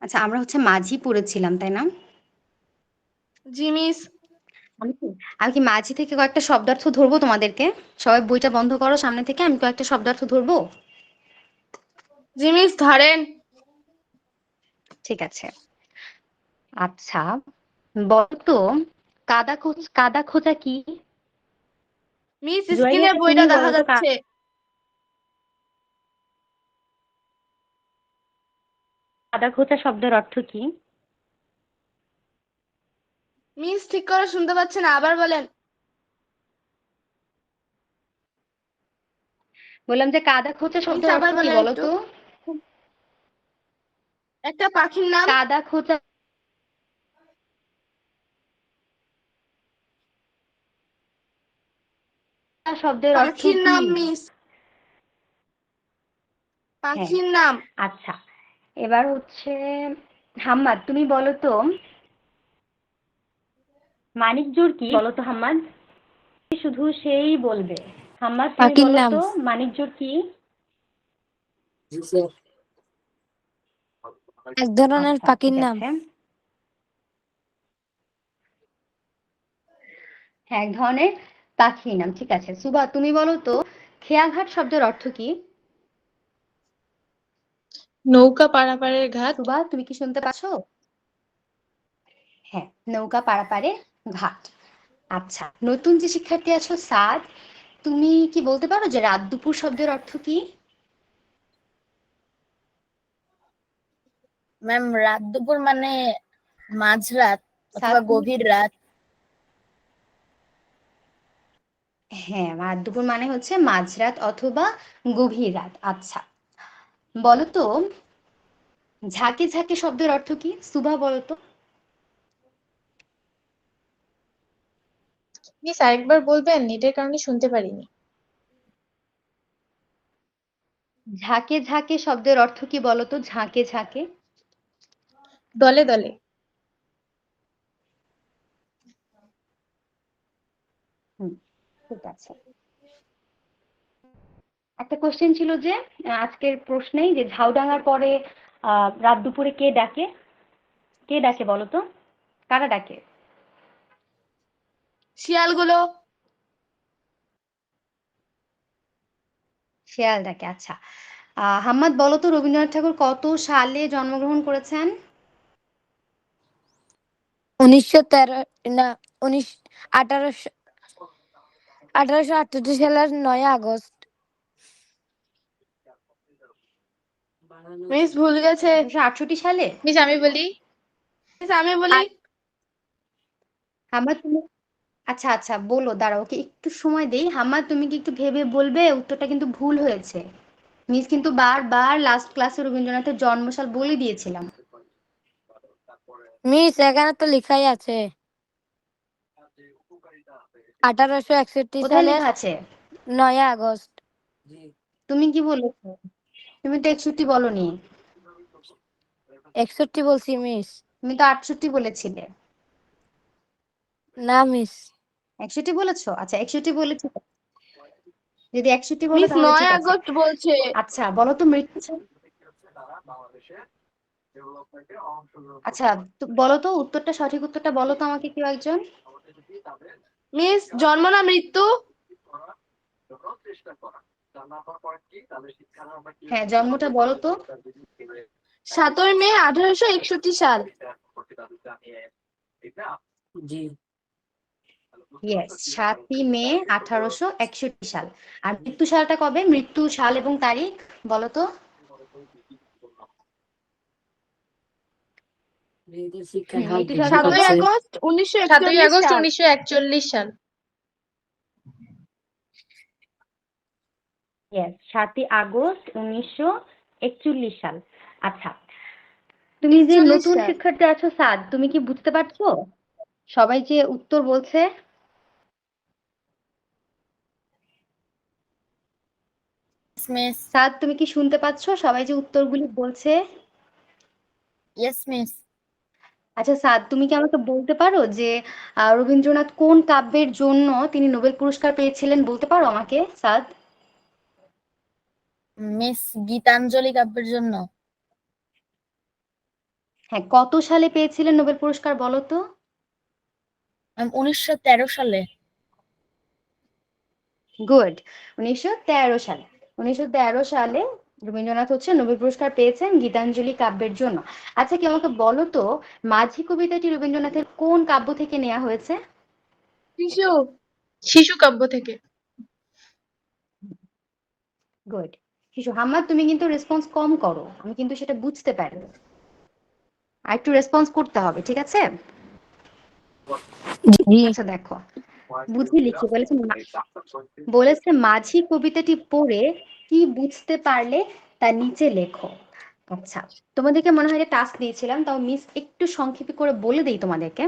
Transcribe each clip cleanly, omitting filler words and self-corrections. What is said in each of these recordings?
আচ্ছা, আমরা হচ্ছে মাঝি পড়েছিলাম, তাই না? জি মিস। আমি কি আমি কি মাঝি থেকে কয়েকটা শব্দার্থ ধরবো তোমাদেরকে? সবাই বইটা বন্ধ করো সামনে থেকে। আমি কয়েকটা শব্দার্থ ধরবো। জি মিস ধরেন। ঠিক আছে। আচ্ছা, বলো তো কাদা খোঁজা কি? মিস স্ক্রিনে জুয়াইরিয়া, তুমি বইটা দেখা বলো তো যাচ্ছে। কাদা খোঁজা শব্দের অর্থ কি? মিস ঠিক করে শুনতে পাচ্ছেন, আবার বলেন। বললাম যে কাদা খোঁজা মিস শব্দের অর্থ আবার কি বলেন বলো একটু। তো? একটা পাখির নাম। কাদা খোঁজা শব্দের অর্থ পাখির কি? নাম মিস, হ্যাঁ, পাখির নাম। আচ্ছা। এবার হচ্ছে হাম্মাদ, তুমি বলো তো মানিকজোড় কি বলো তো হাম্মাদ? শুধু সেই বলবে। হাম্মাদ, তুমি পাখির বলো নাম। তো মানিকজোড় কি? এক ধরনের আচ্ছা, পাখির ঠিক নাম। আছে। হ্যাঁ, এক ধরনের পাখির নাম, ঠিক আছে। সুবা, তুমি বলো তো খেয়াঘাট শব্দের অর্থ কি? নৌকা পারাপারের ঘাট। সুবা, তুমি কি শুনতে পাচ্ছো? হ্যাঁ, নৌকা পারাপারের ঘাট। আচ্ছা, নতুন যে শিক্ষার্থী আছো সাদ, তুমি কি বলতে পারো যে রাত দুপুর শব্দের অর্থ কি? ম্যাম, রাত দুপুর মানে মাঝরাত সাদ, অথবা গভীর রাত। হ্যাঁ, রাত দুপুর মানে হচ্ছে মাঝরাত অথবা গভীর রাত। আচ্ছা, বলো তো ঝাঁকে ঝাঁকে শব্দের অর্থ কি? সুভা বলো তো। মিস আরেকবার বলবেন, নেটের কারণে শুনতে পারিনি। ঝাঁকে ঝাঁকে শব্দের অর্থ কি বলো তো? ঝাঁকে ঝাঁকে। দলে দলে। হুম, ঠিক আছে। একটা কোশ্চেন ছিল যে আজকের প্রশ্নেই যে ঝাউডাঙ্গার পরে রাত দুপুরে কে ডাকে? কে ডাকে বলো তো? কারা ডাকে? শিয়ালগুলো। শেয়াল ডাকে, আচ্ছা। হাম্মাদ, বলো তো রবীন্দ্রনাথ ঠাকুর কত সালে জন্মগ্রহণ করেছেন? 1913 না 19 1868 সালের 9 আগস্ট। মিস ভুল গেছে। 1868 সালে? মিস আমি বলি। মিস আমি বলি। হাম্মাদ, তুমি আচ্ছা আচ্ছা বলো, দাঁড়াও, ওকে একটু সময় দেই। হাম্মাদ, তুমি কি একটু ভেবে বলবে? উত্তরটা কিন্তু ভুল হয়েছে। মিস কিন্তু বারবার লাস্ট ক্লাসে রবীন্দ্রনাথের জন্মসাল বলে দিয়েছিলাম। মিস এখানে তো লেখাই আছে 1861 কোথায় সালের লেখা আছে? 9 আগস্ট। তুমি কি বলেছো? তুমি তো 61 বলনি। 61 বলছি মিস। তুমি তো 68 বলেছিলে। না মিস। 61 বলেছো? আচ্ছা, 61 বলেছো। যদি 61 বলো মিস তাহলে 9 ঠিক আছে। আগস্ট বলছে। আচ্ছা, বলো তো আচ্ছা, তো বলো তো উত্তরটা, সঠিক উত্তরটা বলো তো আমাকে কেউ একজন। মিস জন্ম না মৃত্যু? হ্যাঁ, জন্মটা বলো তো। 7ই মে 1861 সাল। ইয়েস, 7ই মে 1861 সাল। আর মৃত্যু সালটা কবে? মৃত্যু সাল এবং তারিখ বলো তো। মৃত্যু সালটা 7ই কবে? আগস্ট 7ই 1941 আগস্ট সাল। 1941 সাল। ইয়েস, 7ই আগস্ট 1941 সাল। আচ্ছা, তুমি যে 41 নতুন সাল। শিক্ষার্থী আছো সাদ, তুমি কি বুঝতে পারছো সবাই যে উত্তর বলছে? মিস। সাদ, তুমি কি শুনতে পাচ্ছো সবাই যে উত্তরগুলি বলছে? Yes miss. আচ্ছা সাদ, তুমি কি আমাকে বলতে পারো যে রবীন্দ্রনাথ কোন কাব্যের জন্য তিনি নোবেল পুরস্কার পেয়েছিলেন? বলতে পারো আমাকে সাদ? মিস গীতাঞ্জলি কাব্যের জন্য। হ্যাঁ, কত সালে পেয়েছিলেন নোবেল পুরস্কার বলো তো? 1913 সালে। গুড। 1913 সালে। 1913 সালে রবীন্দ্রনাথ হচ্ছে নোবেল পুরস্কার পেয়েছেন গীতাঞ্জলি কাব্যের জন্য। আচ্ছা, কি আমাকে বলো তো, মাঝি কবিতাটি রবীন্দ্রনাথের কোন কাব্য থেকে নেওয়া হয়েছে? শিশু। শিশু কাব্য থেকে। গুড। শিশু। হাম্মাদ, তুমি কিন্তু রেসপন্স কম করো, আমি কিন্তু সেটা বুঝতে পারি। আর একটু রেসপন্স করতে হবে, ঠিক আছে? জি। আচ্ছা দেখো, বুঝি লিখি বলেছে বলেছে মাঝি কবিতাটি পড়ে কি বুঝতে পারলে তা নিচে লেখো। আচ্ছা, তোমাদেরকে মনে হয় টাস্ক দিয়েছিলাম, তাও মিস একটু সংক্ষেপে করে বলে দেই তোমাদেরকে।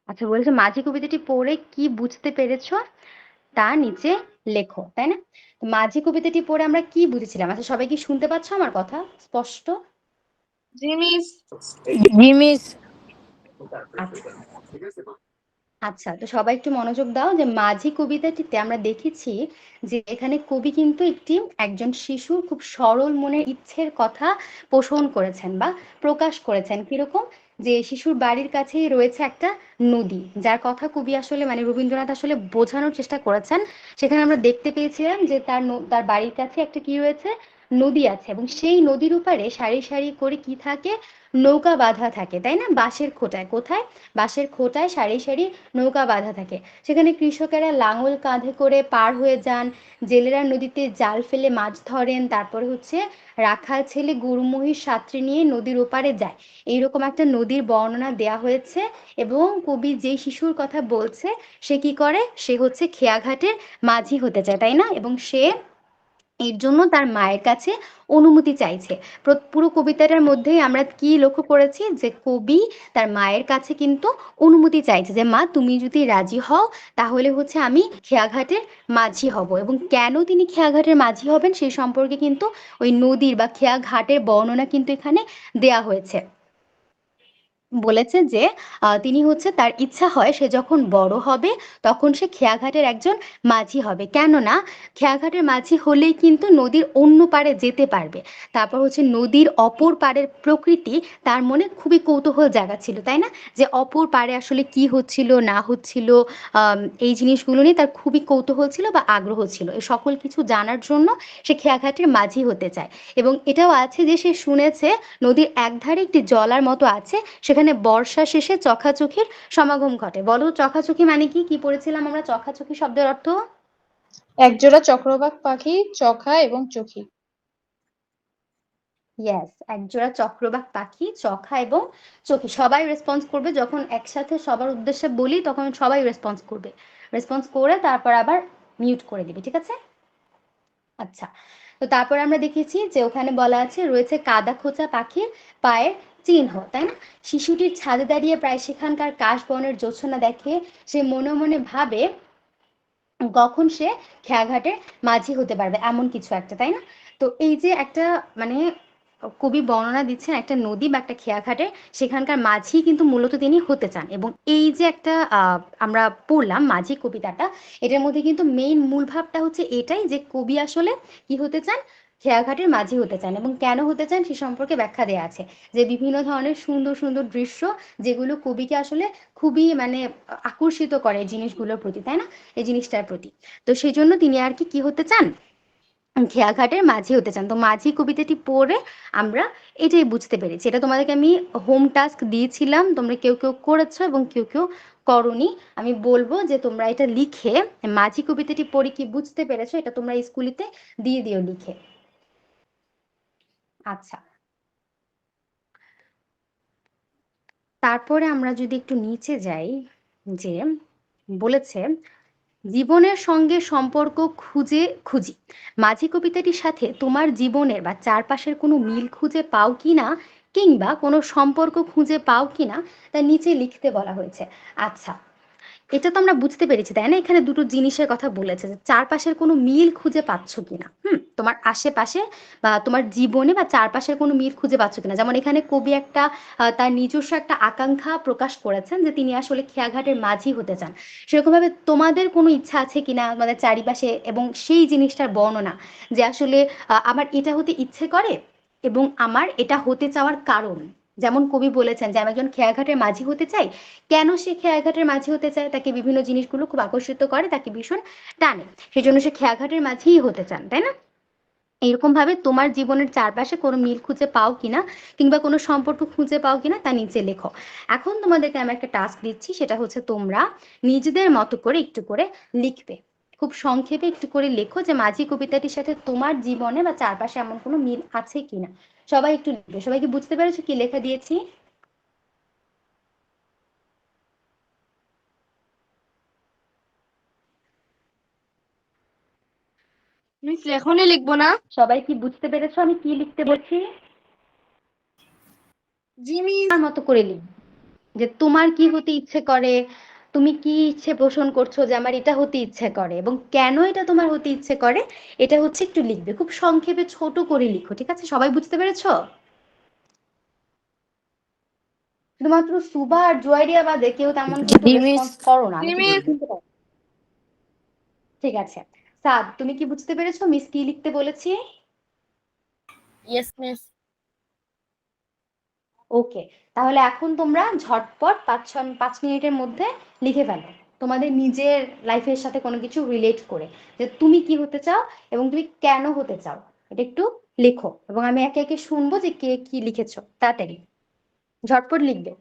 আচ্ছা, বলেছে মাঝি কবিতাটি পড়ে কি বুঝতে পেরেছো তা নিচে লেখো, তাই না? তো মাঝি কবিতাটি পড়ে আমরা কি বুঝেছিলাম? আচ্ছা, সবাই কি শুনতে পাচ্ছ আমার কথা স্পষ্ট? জি মিস। জি মিস। আচ্ছা। আচ্ছা, তো সবাই একটু মনোযোগ দাও যে মাঝি কবিতাটিতে আমরা দেখেছি যে এখানে কবি কিন্তু একজন শিশুর খুব সরল মনের ইচ্ছের কথা পোষণ করেছেন বা প্রকাশ করেছেন। কিরকম? যে শিশুর বাড়ির কাছেই রয়েছে একটা নদী, যার কথা কবি আসলে মানে রবীন্দ্রনাথ আসলে বোঝানোর চেষ্টা করেছেন। সেখানে আমরা দেখতে পেয়েছিলাম যে তার বাড়ির কাছে একটা কি রয়েছে, নদী আছে, এবং সেই নদীর ওপারে সারি সারি করে কি থাকে, নৌকা বাঁধা থাকে, তাই না? বাঁশের খোঁটায়। কোথায়? বাঁশের খোঁটায় সারি সারি নৌকা বাঁধা থাকে। সেখানে কৃষকেরা লাঙল কাঁধে করে পার হয়ে যান, জেলেরা নদীতে জাল ফেলে মাছ ধরেন, তারপরে হচ্ছে রাখাল ছেলে গরু মহিষ সাথে নিয়ে নদীর ওপারে যায়। এইরকম একটা নদীর বর্ণনা দেয়া হয়েছে। এবং কবি যেই শিশুর কথা বলছে সে কি করে, সে হচ্ছে খেয়াঘাটের মাঝি হতে চায়, তাই না? এবং সে এর জন্য তার মায়ের কাছে অনুমতি চাইছে। পুরো কবিতাটার মধ্যেই আমরা কি লক্ষ্য করেছি যে কবি তার মায়ের কাছে কিন্তু অনুমতি চাইছে যে মা, তুমি যদি রাজি হও তাহলে হচ্ছে আমি খেয়াঘাটের মাঝি হব। এবং কেন তিনি খেয়াঘাটের মাঝি হবেন সেই সম্পর্কে কিন্তু ওই নদীর বা খেয়াঘাটের বর্ণনা কিন্তু এখানে দেয়া হয়েছে। বলেছে যে তিনি হচ্ছে তার ইচ্ছা হয় সে যখন বড় হবে তখন সে খেয়াঘাটের একজন মাঝি হবে, কেননা খেয়াঘাটের মাঝি হলেই কিন্তু নদীর অন্য পাড়ে যেতে পারবে। তারপর হচ্ছে নদীর অপর পাড়ের প্রকৃতি তার মনে খুবই কৌতূহল জাগাচ্ছিল, তাই না? যে অপর পাড়ে আসলে কি হচ্ছিল না হচ্ছিল, এই জিনিসগুলো নিয়ে তার খুবই কৌতূহল ছিল বা আগ্রহ ছিল। এই সকল কিছু জানার জন্য সে খেয়াঘাটের মাঝি হতে চায়। এবং এটাও আছে যে সে শুনেছে নদীর একধারে একটি জলার মতো আছে, সেখানে বর্ষা শেষে চখাচখির সমাগম ঘটে। বলো, চখাচখি মানে কি? কি পড়েছিলাম আমরা চখাচখি শব্দের অর্থ? একজোড়া চক্রবাক পাখি, চোখা এবং চোখী। ইয়েস, একজোড়া চক্রবাক পাখি, চোখা এবং চোখী। সবাই রেসপন্স করবে, যখন একসাথে সবার উদ্দেশ্যে বলি তখন সবাই রেসপন্স করবে। রেসপন্স করে তারপর আবার মিউট করে দিবি, ঠিক আছে? আচ্ছা, তো তারপর আমরা দেখেছি যে ওখানে বলা আছে রয়েছে কাদা খোঁচা পাখির পায়ের চিহ্ন, তাই না? শিশুটির ছাদে দাঁড়িয়ে প্রায় সেখানকার কাশবনের জোছনা দেখে সে মনে মনে ভাবে কখন সে খেয়াঘাটের মাঝি হতে পারবে, এমন কিছু একটা, তাই না? তো এই যে একটা মানে কবি বর্ণনা দিচ্ছেন একটা নদী বা একটা খেয়াঘাটের, সেখানকার মাঝি কিন্তু মূলত তিনি হতে চান। এবং এই যে একটা আমরা পড়লাম মাঝি কবিতাটা, এটার মধ্যে কিন্তু মেইন মূল ভাবটা হচ্ছে এটাই যে কবি আসলে কি হতে চান, খেয়াঘাটের মাঝি হতে চান। এবং কেন হতে চান সে সম্পর্কে ব্যাখ্যা দেওয়া আছে, যে বিভিন্ন ধরনের সুন্দর সুন্দর দৃশ্য যেগুলো কবিকে আসলে খুবই মানে আকর্ষিত করে জিনিসগুলোর প্রতি, তাই না? এই জিনিসটার প্রতি। তো সেই জন্য তিনি আর কি হতে চান, খেয়াঘাটের মাঝি হতে চান। তো মাঝি কবিতাটি পড়ে আমরা এটাই বুঝতে পেরেছি। এটা তোমাদেরকে আমি হোম টাস্ক দিয়েছিলাম, তোমরা কেউ কেউ করেছো এবং কেউ কেউ করনি। আমি বলবো যে তোমরা এটা লিখে মাঝি কবিতাটি পড়ে কি বুঝতে পেরেছো এটা তোমরা স্কুলেতে দিয়ে দিও লিখে। আচ্ছা, তারপরে আমরা যদি একটু নিচে যাই, যে বলেছে জীবনের সঙ্গে সম্পর্ক খুঁজে খুঁজি। মাঝি কবিতাটির সাথে তোমার জীবনের বা চারপাশের কোনো মিল খুঁজে পাও কিনা, কিংবা কোনো সম্পর্ক খুঁজে পাও কিনা তা নিচে লিখতে বলা হয়েছে। আচ্ছা, এটা তো আমরা বুঝতে পেরেছি তাই না? এখানে দুটো জিনিসের কথা বলেছে যে চারপাশের কোনো মিল খুঁজে পাচ্ছ কিনা। তোমার আশেপাশে বা তোমার জীবনে বা চারপাশের কোনো মিল খুঁজে পাচ্ছ কিনা। যেমন এখানে কবি একটা তার নিজস্ব একটা আকাঙ্ক্ষা প্রকাশ করেছেন যে তিনি আসলে খেয়াঘাটের মাঝি হতে চান। সেরকম ভাবে তোমাদের কোনো ইচ্ছা আছে কিনা আমাদের চারিপাশে, এবং সেই জিনিসটার বর্ণনা যে আসলে আমার এটা হতে ইচ্ছে করে এবং আমার এটা হতে চাওয়ার কারণ। যেমন কবি বলেছেন যে আমি একজন খেয়াঘাটের মাঝি হতে চাই। কেন সে খেয়াঘাটের মাঝি হতে চায়? তাকে বিভিন্ন জিনিসগুলো খুব আকর্ষিত করে, তাকে ভীষণ টানে, সেই জন্য সে খেয়াঘাটের মাঝিই হতে চান, তাই না? এরকম ভাবে তোমার জীবনের চারপাশে কোনো মিল খুঁজে পাও কিনা কিংবা কোনো সম্পর্ক খুঁজে পাও কিনা তা নিচে লেখো। এখন তোমাদেরকে আমি একটা টাস্ক দিচ্ছি, সেটা হচ্ছে তোমরা নিজেদের মতো করে একটু করে লিখবে। খুব সংক্ষেপে একটু করে লেখো যে মাঝি কবিতাটির সাথে তোমার জীবনে বা চারপাশে এমন কোনো মিল আছে কিনা। সবাই একটু লিখবে। সবাই কি বুঝতে পেরেছো কি লেখা দিয়েছি? মিস এখনই লিখবো না? সবাই কি বুঝতে পেরেছো আমি কি লিখতে বলছি? জি মিস। তোমার মতো করে লিখবে যে তোমার কি হতে ইচ্ছে করে, তুমি কি ইচ্ছে পোষণ করছো যে আমার এটা হতে ইচ্ছে করে এবং কেন এটা তোমার হতে ইচ্ছে করে, এটা হচ্ছে একটু লিখবে। খুব সংক্ষেপে ছোট করে লিখো, ঠিক আছে? সবাই বুঝতে পেরেছো? শুধুমাত্র সুবা আর জুয়াইরিয়া বাদে কেউ তেমন কিন্তু জি মিস। রেসপন্স করো না, আমি জি কিন্তু মিস। শুনতে পাই। ঠিক আছে, সাদ তুমি কি বুঝতে পেরেছো মিস কি লিখতে বলেছি? Yes miss. ওকে, তাহলে এখন তোমরা ঝটপট 5 মিনিটের মধ্যে লিখে ফেলো তোমাদের নিজের লাইফের সাথে কোনো কিছু রিলেট করে, যে তুমি কি হতে চাও এবং তুমি কেন হতে চাও, এটা একটু লেখো এবং আমি একে একে শুনবো যে কে কি লিখেছো। তাড়াতাড়ি ঝটপট লিখবে।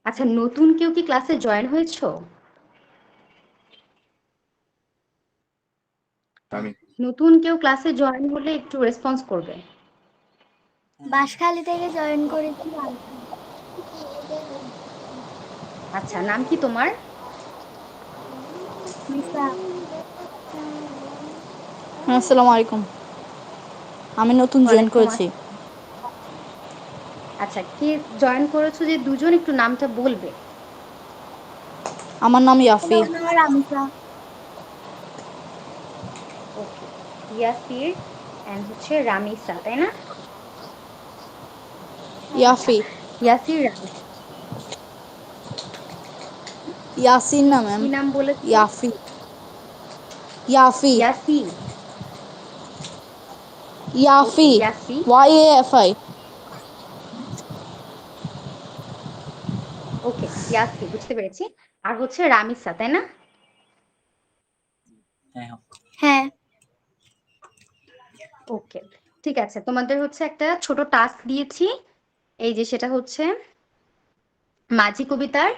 আচ্ছা, নতুন কেউ কি ক্লাসে জয়েন হয়েছো? নতুন কেউ ক্লাসে জয়েন হলে একটু রেসপন্স করবে। বাঁশখালী থেকে জয়েন করেছি। আচ্ছা, নাম কি তোমার? আসসালামু আলাইকুম। আমি নতুন জয়েন ওয়ালাইকুম করেছি। আসসালাম। আচ্ছা, কে জয়েন করেছো যে দুজন, একটু নামটা বলবে। আমার নাম ইয়াফি। ওকে, ইয়াসির এন্ড হচ্ছে রামিসা, তাই না? আচ্ছা, ইয়াফি। ইয়াসির রামিসা। ইয়াসিন না ম্যাম, কি নাম বলেছো? ইয়াফি। ইয়াফি। ইয়াসি। ওকে, ইয়াফি। ইয়াসি। YAFI। ওকে, ইয়াসি বুঝতে পেরেছি। আর হচ্ছে রামিসা, তাই না? হ্যাঁ। ওকে, ঠিক আছে, তোমাদের হচ্ছে একটা ছোট টাস্ক দিয়েছি, এই যে সেটা হচ্ছে মাঝি কবিতার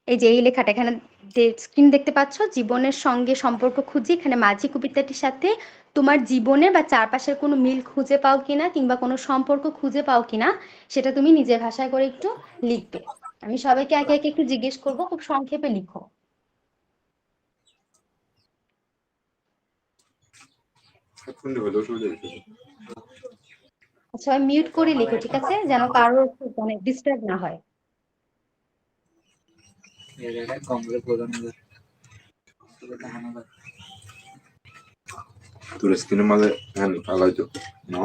এই যে এই লেখাটা এখানে যে স্ক্রিন দেখতে পাচ্ছ, জীবনের সঙ্গে সম্পর্ক খুঁজি, এখানে মাঝি কবিতাটির সাথে তোমার জীবনে বা চারপাশের কোনো মিল খুঁজে পাও কিনা কিংবা কোনো সম্পর্ক খুঁজে পাও কিনা সেটা তুমি নিজের ভাষায় করে একটু লিখবে। আমি সবাইকে একে একে একটু জিজ্ঞেস করবো, খুব সংক্ষেপে লিখো। সবাই মিউট করে লিখো, ঠিক আছে, যেন কারোর মানে ডিস্টার্ব না হয়। তোর স্ক্রিনের মাঝে হ্যাঁ লাগাইতো না।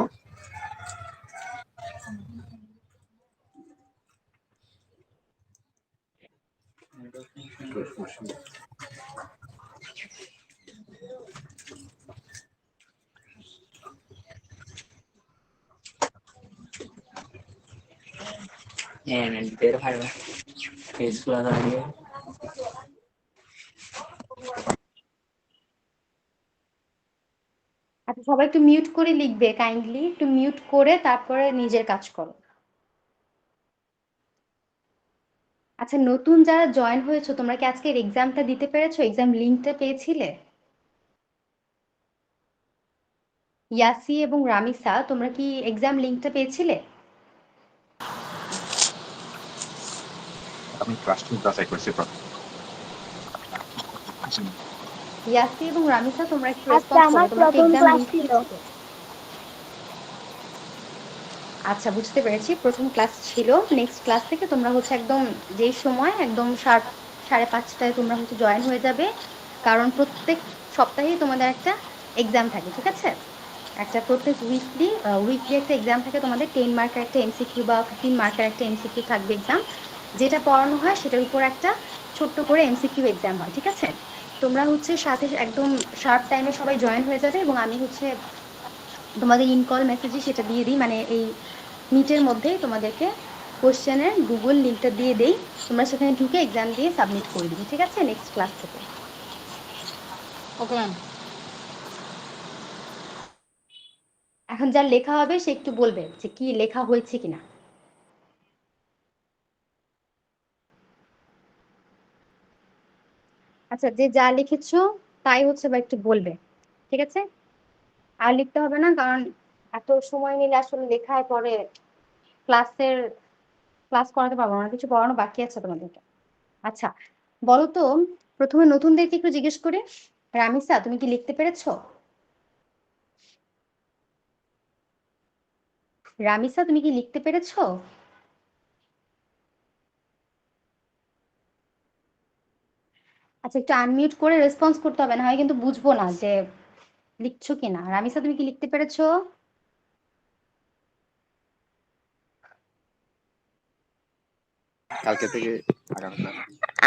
పేరు పాడవా ఫేస్బుక్ আচ্ছা, সবাই একটু মিউট করে লিখবে, কাইন্ডলি একটু মিউট করে তারপরে নিজের কাজ করো। আচ্ছা, নতুন যারা জয়েন হয়েছো তোমরা কি আজকের এক্সামটা দিতে পেরেছো? এক্সাম লিংকটা পেয়েছিলে? ইয়াসি এবং রামিসা, তোমরা কি এক্সাম লিংকটা পেয়েছিলে? আমি ক্লাস 2 যাচাই করছি। ইয়াসি এবং রামিসা, তোমরা একটু আজকে রেসপন্স করো, আমার তোমরা কি প্রথম এক্সাম ক্লাস লিংক ছিল। পেয়েছো? আচ্ছা, বুঝতে পেরেছি। প্রথম ক্লাস ছিল, নেক্সট ক্লাস থেকে তোমরা হচ্ছে একদম যেই সময় একদম শার্প 5:30টায় তোমরা হচ্ছে জয়েন হয়ে যাবে, কারণ প্রত্যেক সপ্তাহেই তোমাদের একটা এক্সাম থাকে, ঠিক আছে? একটা প্রত্যেক উইকলি একটা এক্সাম থাকে তোমাদের। 10 মার্কের একটা এমসিকিউ বা 15 মার্কের একটা এমসিকিউ থাকবে এক্সাম। যেটা পড়ানো হয় সেটার উপর একটা ছোট্ট করে এমসিকিউ এক্সাম হয়, ঠিক আছে? তোমরা হচ্ছে সাথে একদম শার্প টাইমে সবাই জয়েন হয়ে যাবে, এবং আমি হচ্ছে তোমাদের ইন কল মেসেজে সেটা দিয়ে দিই, মানে এই মিটের মধ্যেই তোমাদেরকে কোশ্চেনের গুগল লিঙ্কটা দিয়ে দেই, তোমরা সেখানে ঢুকে এক্সাম দিয়ে সাবমিট করে দিবে, ঠিক আছে? নেক্সট ক্লাস থেকে। Okay ma'am. এখন যার লেখা হবে সে একটু বলবে যে কি লেখা হয়েছে কিনা। আচ্ছা, যে যা লিখেছো তাই হচ্ছে বা একটু বলবে, ঠিক আছে? আর লিখতে হবে না, কারণ এত সময় নিলে আসলে লেখায় পরে ক্লাস করাতে পারবো না, কিছু পড়ানো বাকি আছে তোমাদেরকে। আচ্ছা, বলো তো, প্রথমে নতুনদেরকে একটু জিজ্ঞেস করে, রামিসা তুমি কি লিখতে পেরেছো? রামিসা তুমি কি লিখতে পেরেছো? আচ্ছা, একটু আনমিউট করে রেসপন্স করতে হবে, না হয় কিন্তু বুঝবো না যে লিখছো কিনা। রামিসা তুমি কি লিখতে পেরেছো? কালকে থেকে আগামী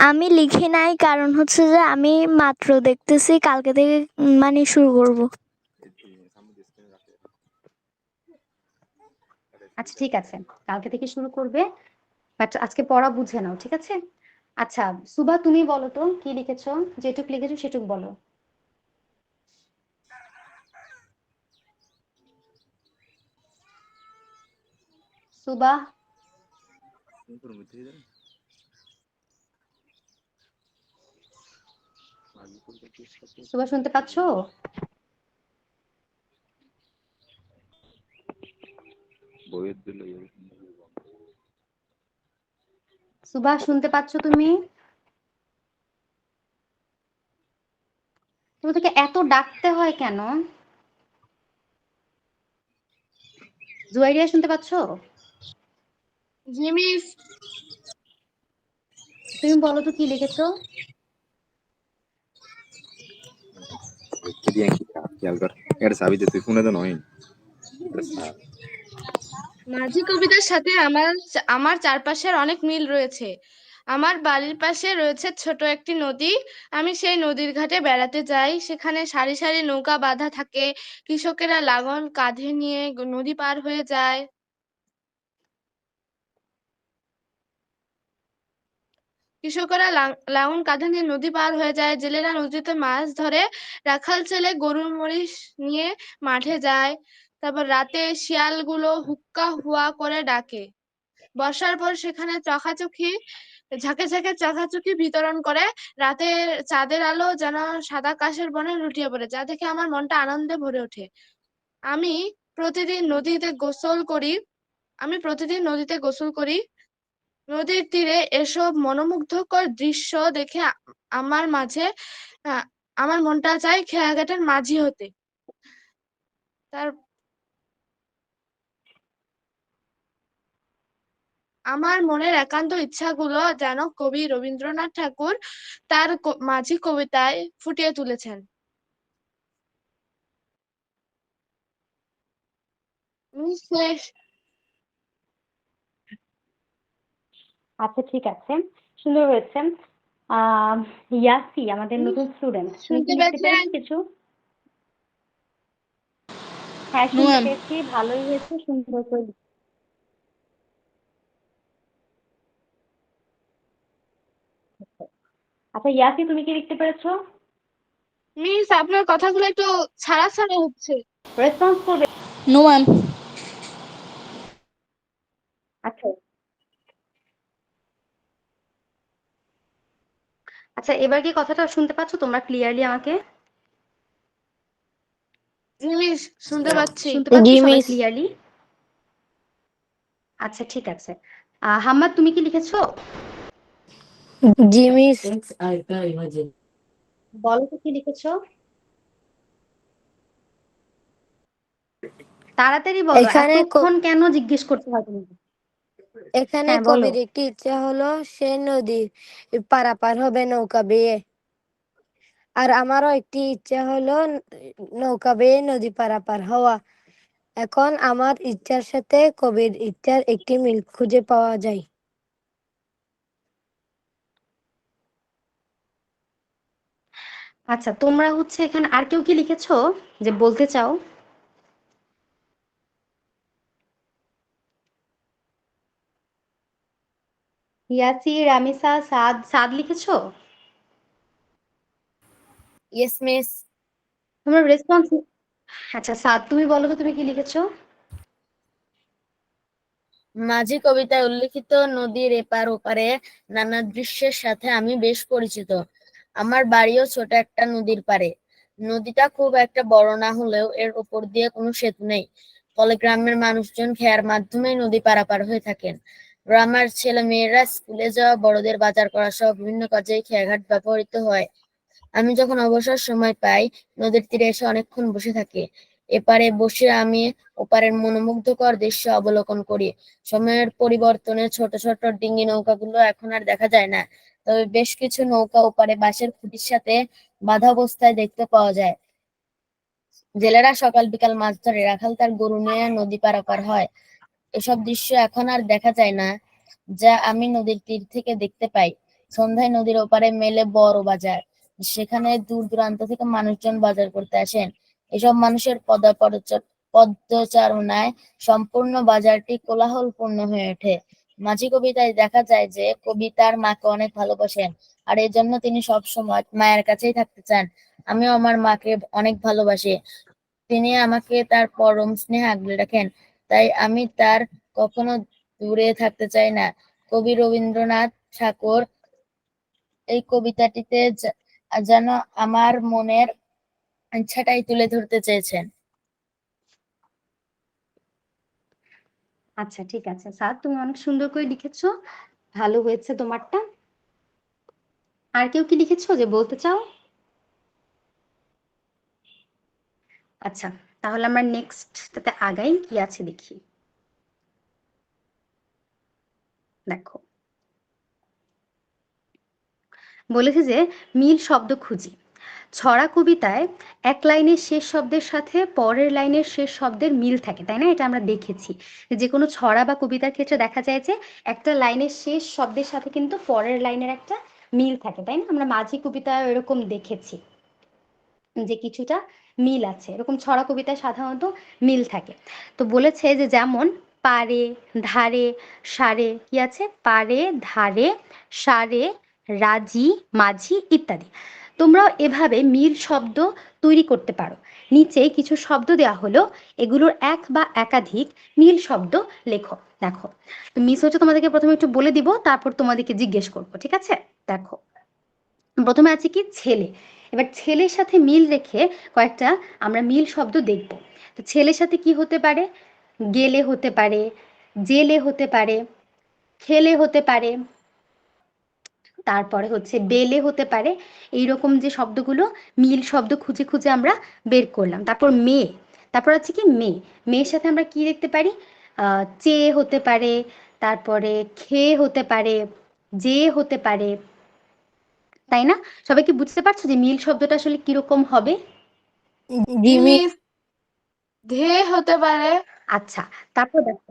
আমি লিখি নাই, কারণ হচ্ছে যে আমি মাত্র দেখতেছি, কালকে থেকে মানে শুরু করব। আচ্ছা, ঠিক আছে, কালকে থেকে শুরু করবে, বাট আজকে পড়া বুঝে নাও, ঠিক আছে? আচ্ছা, সুবা তুমি বলো তো কি লিখেছো, যেটুক লিখেছো সেটুক বলো। সুবা, সুবা শুনতে পাচ্ছো? বইয়ের দিল সুবা শুনতে পাচ্ছো তুমি? তোমাদেরকে এত ডাকতে হয় কেন? জুয়াইরিয়া শুনতে পাচ্ছো? জি মিস। তুমি বলো তো কি লিখেছো। খেয়াল কর এটা চাবি দে তুই ফোনে তো নয় মাঝি কবিতার সাথে আমার চারপাশের অনেক মিল রয়েছে। আমার বাড়ির পাশে রয়েছে ছোট একটি নদী। আমি সেই নদীর ঘাটে বেড়াতে যাই। সেখানে সারি সারি নৌকা বাঁধা থাকে। কৃষকেরা লাঙল কাঁধে নিয়ে নদী পার হয়ে যায়। কৃষকেরা লাঙল কাঁধে নিয়ে নদী পার হয়ে যায়। জেলেরা নদীতে মাছ ধরে। রাখাল ছেলে গরুর মহিষ নিয়ে মাঠে যায়। তারপর রাতে শিয়ালগুলো হুক্কা হুয়া করে ডাকে। বর্ষার পর সেখানে ঝাঁকে ঝাঁকে চকাচকি বিতরণ করে। রাতের চাঁদের আলো যেন সাদা কাশের বনে লুটিয়ে পড়ে, যা দেখে আমার মনটা আনন্দে ভরে ওঠে। আমি প্রতিদিন নদীতে গোসল করি। আমি প্রতিদিন নদীতে গোসল করি। নদীর তীরে এসব মনোমুগ্ধকর দৃশ্য দেখে আমার মাঝে আহ, আমার মনটা চায় খেয়াঘাটের মাঝি হতে। তার আমার মনের একান্ত ইচ্ছাগুলো যেন কবি রবীন্দ্রনাথ ঠাকুর তার মাঝি কবিতায় ফুটিয়ে তুলেছেন। শেষ। আচ্ছা, ঠিক আছে, সুন্দর হয়েছে। আহ ইয়াসি আমাদের উনি নতুন স্টুডেন্ট, তুমি কি শুনতে লিখতে পেয়েছেন? পেরেছো কিছু? হ্যাঁ, নো শুনতে ম্যাম। পেয়েছি, ভালোই হয়েছে, সুন্দর করে লিখেছো। আচ্ছা, ইয়াসি তুমি কি লিখতে পেরেছো? মিস, আপনার কথাগুলো একটু ছাড়া ছাড়া হচ্ছে। রেসপন্স করবে। No ma'am. আচ্ছা, আচ্ছা, এবার কি কথাটা শুনতে পাচ্ছো তোমরা ক্লিয়ারলি আমাকে? জি মিস, শুনতে পাচ্ছি। শুনতে পাচ্ছো জি সবাই মিস। ক্লিয়ারলি? আচ্ছা, ঠিক আছে। হাম্মাদ তুমি কি লিখেছো? জি মিস। বলো তো কি লিখেছো। তাড়াতাড়ি বলো, এখানে এতক্ষণ কেন জিজ্ঞেস করতে হয় তোমাকে? এখানে হ্যাঁ বলো। কবির একটি ইচ্ছা হলো সে নদী পারাপার হবে নৌকা বেয়ে। আর আমারও একটি ইচ্ছা হলো নৌকা বেয়ে নদী পারাপার হওয়া। এখন আমার ইচ্ছার সাথে কবির ইচ্ছার একটি মিল খুঁজে পাওয়া যায়। আচ্ছা, তোমরা হচ্ছে এখানে আর কেউ কি লিখেছো যে বলতে চাও? ইয়াসির, রামিসা, সাদ। সাদ লিখেছো? Yes miss. তোমার রেসপন্স। আচ্ছা সাদ, তুমি বলো তো তুমি কি লিখেছো? মাঝি কবিতায় উল্লিখিত নদীর এপার ওপারে নানা দৃশ্যের সাথে আমি বেশ পরিচিত। আমার বাড়িও ছোট একটা নদীর পাড়ে। নদীটা খুব একটা বড় না হলেও এর উপর দিয়ে কোনো সেতু নেই, ফলে গ্রামের মানুষজন খেয়ার মাধ্যমেই নদী পারাপার হয়ে থাকেন। গ্রামের ছেলে মেয়েরা স্কুলে যাওয়া, বড়দের বাজার করা সহ বিভিন্ন কাজে খেয়াঘাট ব্যবহৃত হয়। আমি যখন অবসর সময় পাই নদীর তীরে এসে অনেকক্ষণ বসে থাকি। এপারে বসে আমি ওপারের মনোমুগ্ধকর দৃশ্য অবলোকন করি। সময়ের পরিবর্তনে ছোট ছোট ডিঙি নৌকাগুলো এখন আর দেখা যায় না, তবে বেশ কিছু নৌকা ওপারে বাঁশের খুঁটির সাথে বাঁধা অবস্থায় দেখতে পাওয়া যায়। জেলেরা সকাল বিকাল মাছ ধরে, রাখাল তার গরু নিয়ে নদী পারাপার হয়। এসব দৃশ্য এখন আর দেখা যায় না, যা আমি নদীর তীর থেকে দেখতে পাই। সন্ধ্যায় নদীর ওপারে মেলে বড় বাজার, সেখানে দূর দূরান্ত থেকে মানুষজন বাজার করতে আসেন। এসব মানুষের পদচারণায় সম্পূর্ণ বাজারটি কোলাহলপূর্ণ হয়ে ওঠে। মাঝি কবিতায় দেখা যায় যে কবি তার মাকে অনেক ভালোবাসেন, আর এই জন্য তিনি সব সময় মায়ের কাছেই থাকতে চান। আমিও আমার মাকে অনেক ভালোবাসি, তিনি আমাকে তার পরম স্নেহে আগলে রাখেন, তাই আমি তার কখনো দূরে থাকতে চাই না। কবি রবীন্দ্রনাথ ঠাকুর এই কবিতাটিতে যেন আমার মনের ইচ্ছাটাই তুলে ধরতে চেয়েছেন। আচ্ছা ঠিক আছে সাদ, তুমি অনেক সুন্দর করে লিখেছো, ভালো হয়েছে তোমারটা। আর কেউ কি লিখেছো যে বলতে চাও? আচ্ছা, তাহলে আমরা নেক্সট তাতে আগাই, কি আছে দেখি। দেখো, বলেছে যে মিল শব্দ খুঁজি। ছড়া কবিতায় এক লাইনের শেষ শব্দের সাথে পরের লাইনের শেষ শব্দের মিল থাকে, তাই না? এটা আমরা দেখেছি যে কোনো ছড়া বা কবিতার ক্ষেত্রে দেখা যায় যে একটা লাইনের শেষ শব্দের সাথে কিন্তু পরের লাইনের একটা মিল থাকে, তাই না? আমরা মাঝি কবিতায় এরকম দেখেছি যে কিছুটা মিল আছে, এরকম ছড়া কবিতায় সাধারণত মিল থাকে। তো বলেছে যে যেমন পারে, ধারে, সারে, কি আছে? পারে, ধারে, সারে, রাজি, মাঝি ইত্যাদি। তোমরাও এভাবে মিল শব্দ তৈরি করতে পারো। নিচে কিছু শব্দ দেওয়া হলো, এগুলোর এক বা একাধিক মিল শব্দ লেখো। দেখো, তো মিস হচ্ছে তোমাদেরকে প্রথমে একটু বলে দিব, তারপর তোমাদেরকে জিজ্ঞেস করবো, ঠিক আছে? দেখো, প্রথমে আছে কি ছেলে। এবার ছেলের সাথে মিল রেখে কয়েকটা আমরা মিল শব্দ দেখব। তো ছেলের সাথে কি হতে পারে? গেলে হতে পারে, জেলে হতে পারে, খেলে হতে পারে, তারপরে হচ্ছে বেলে হতে পারে। এইরকম যে শব্দগুলো মিল শব্দ খুঁজে খুঁজে আমরা বের করলাম। তারপর মেয়ে, তারপর আছে কি মেয়ে। মেয়ের সাথে আমরা কি দেখতে পারি? চেয়ে হতে পারে, তারপরে খেয়ে হতে পারে, যে হতে পারে, তাই না? সবাই কি বুঝতে পারছো যে মিল শব্দটা আসলে কিরকম হবে? জি মিস। মিস ধে হতে পারে। আচ্ছা, তারপর দেখো,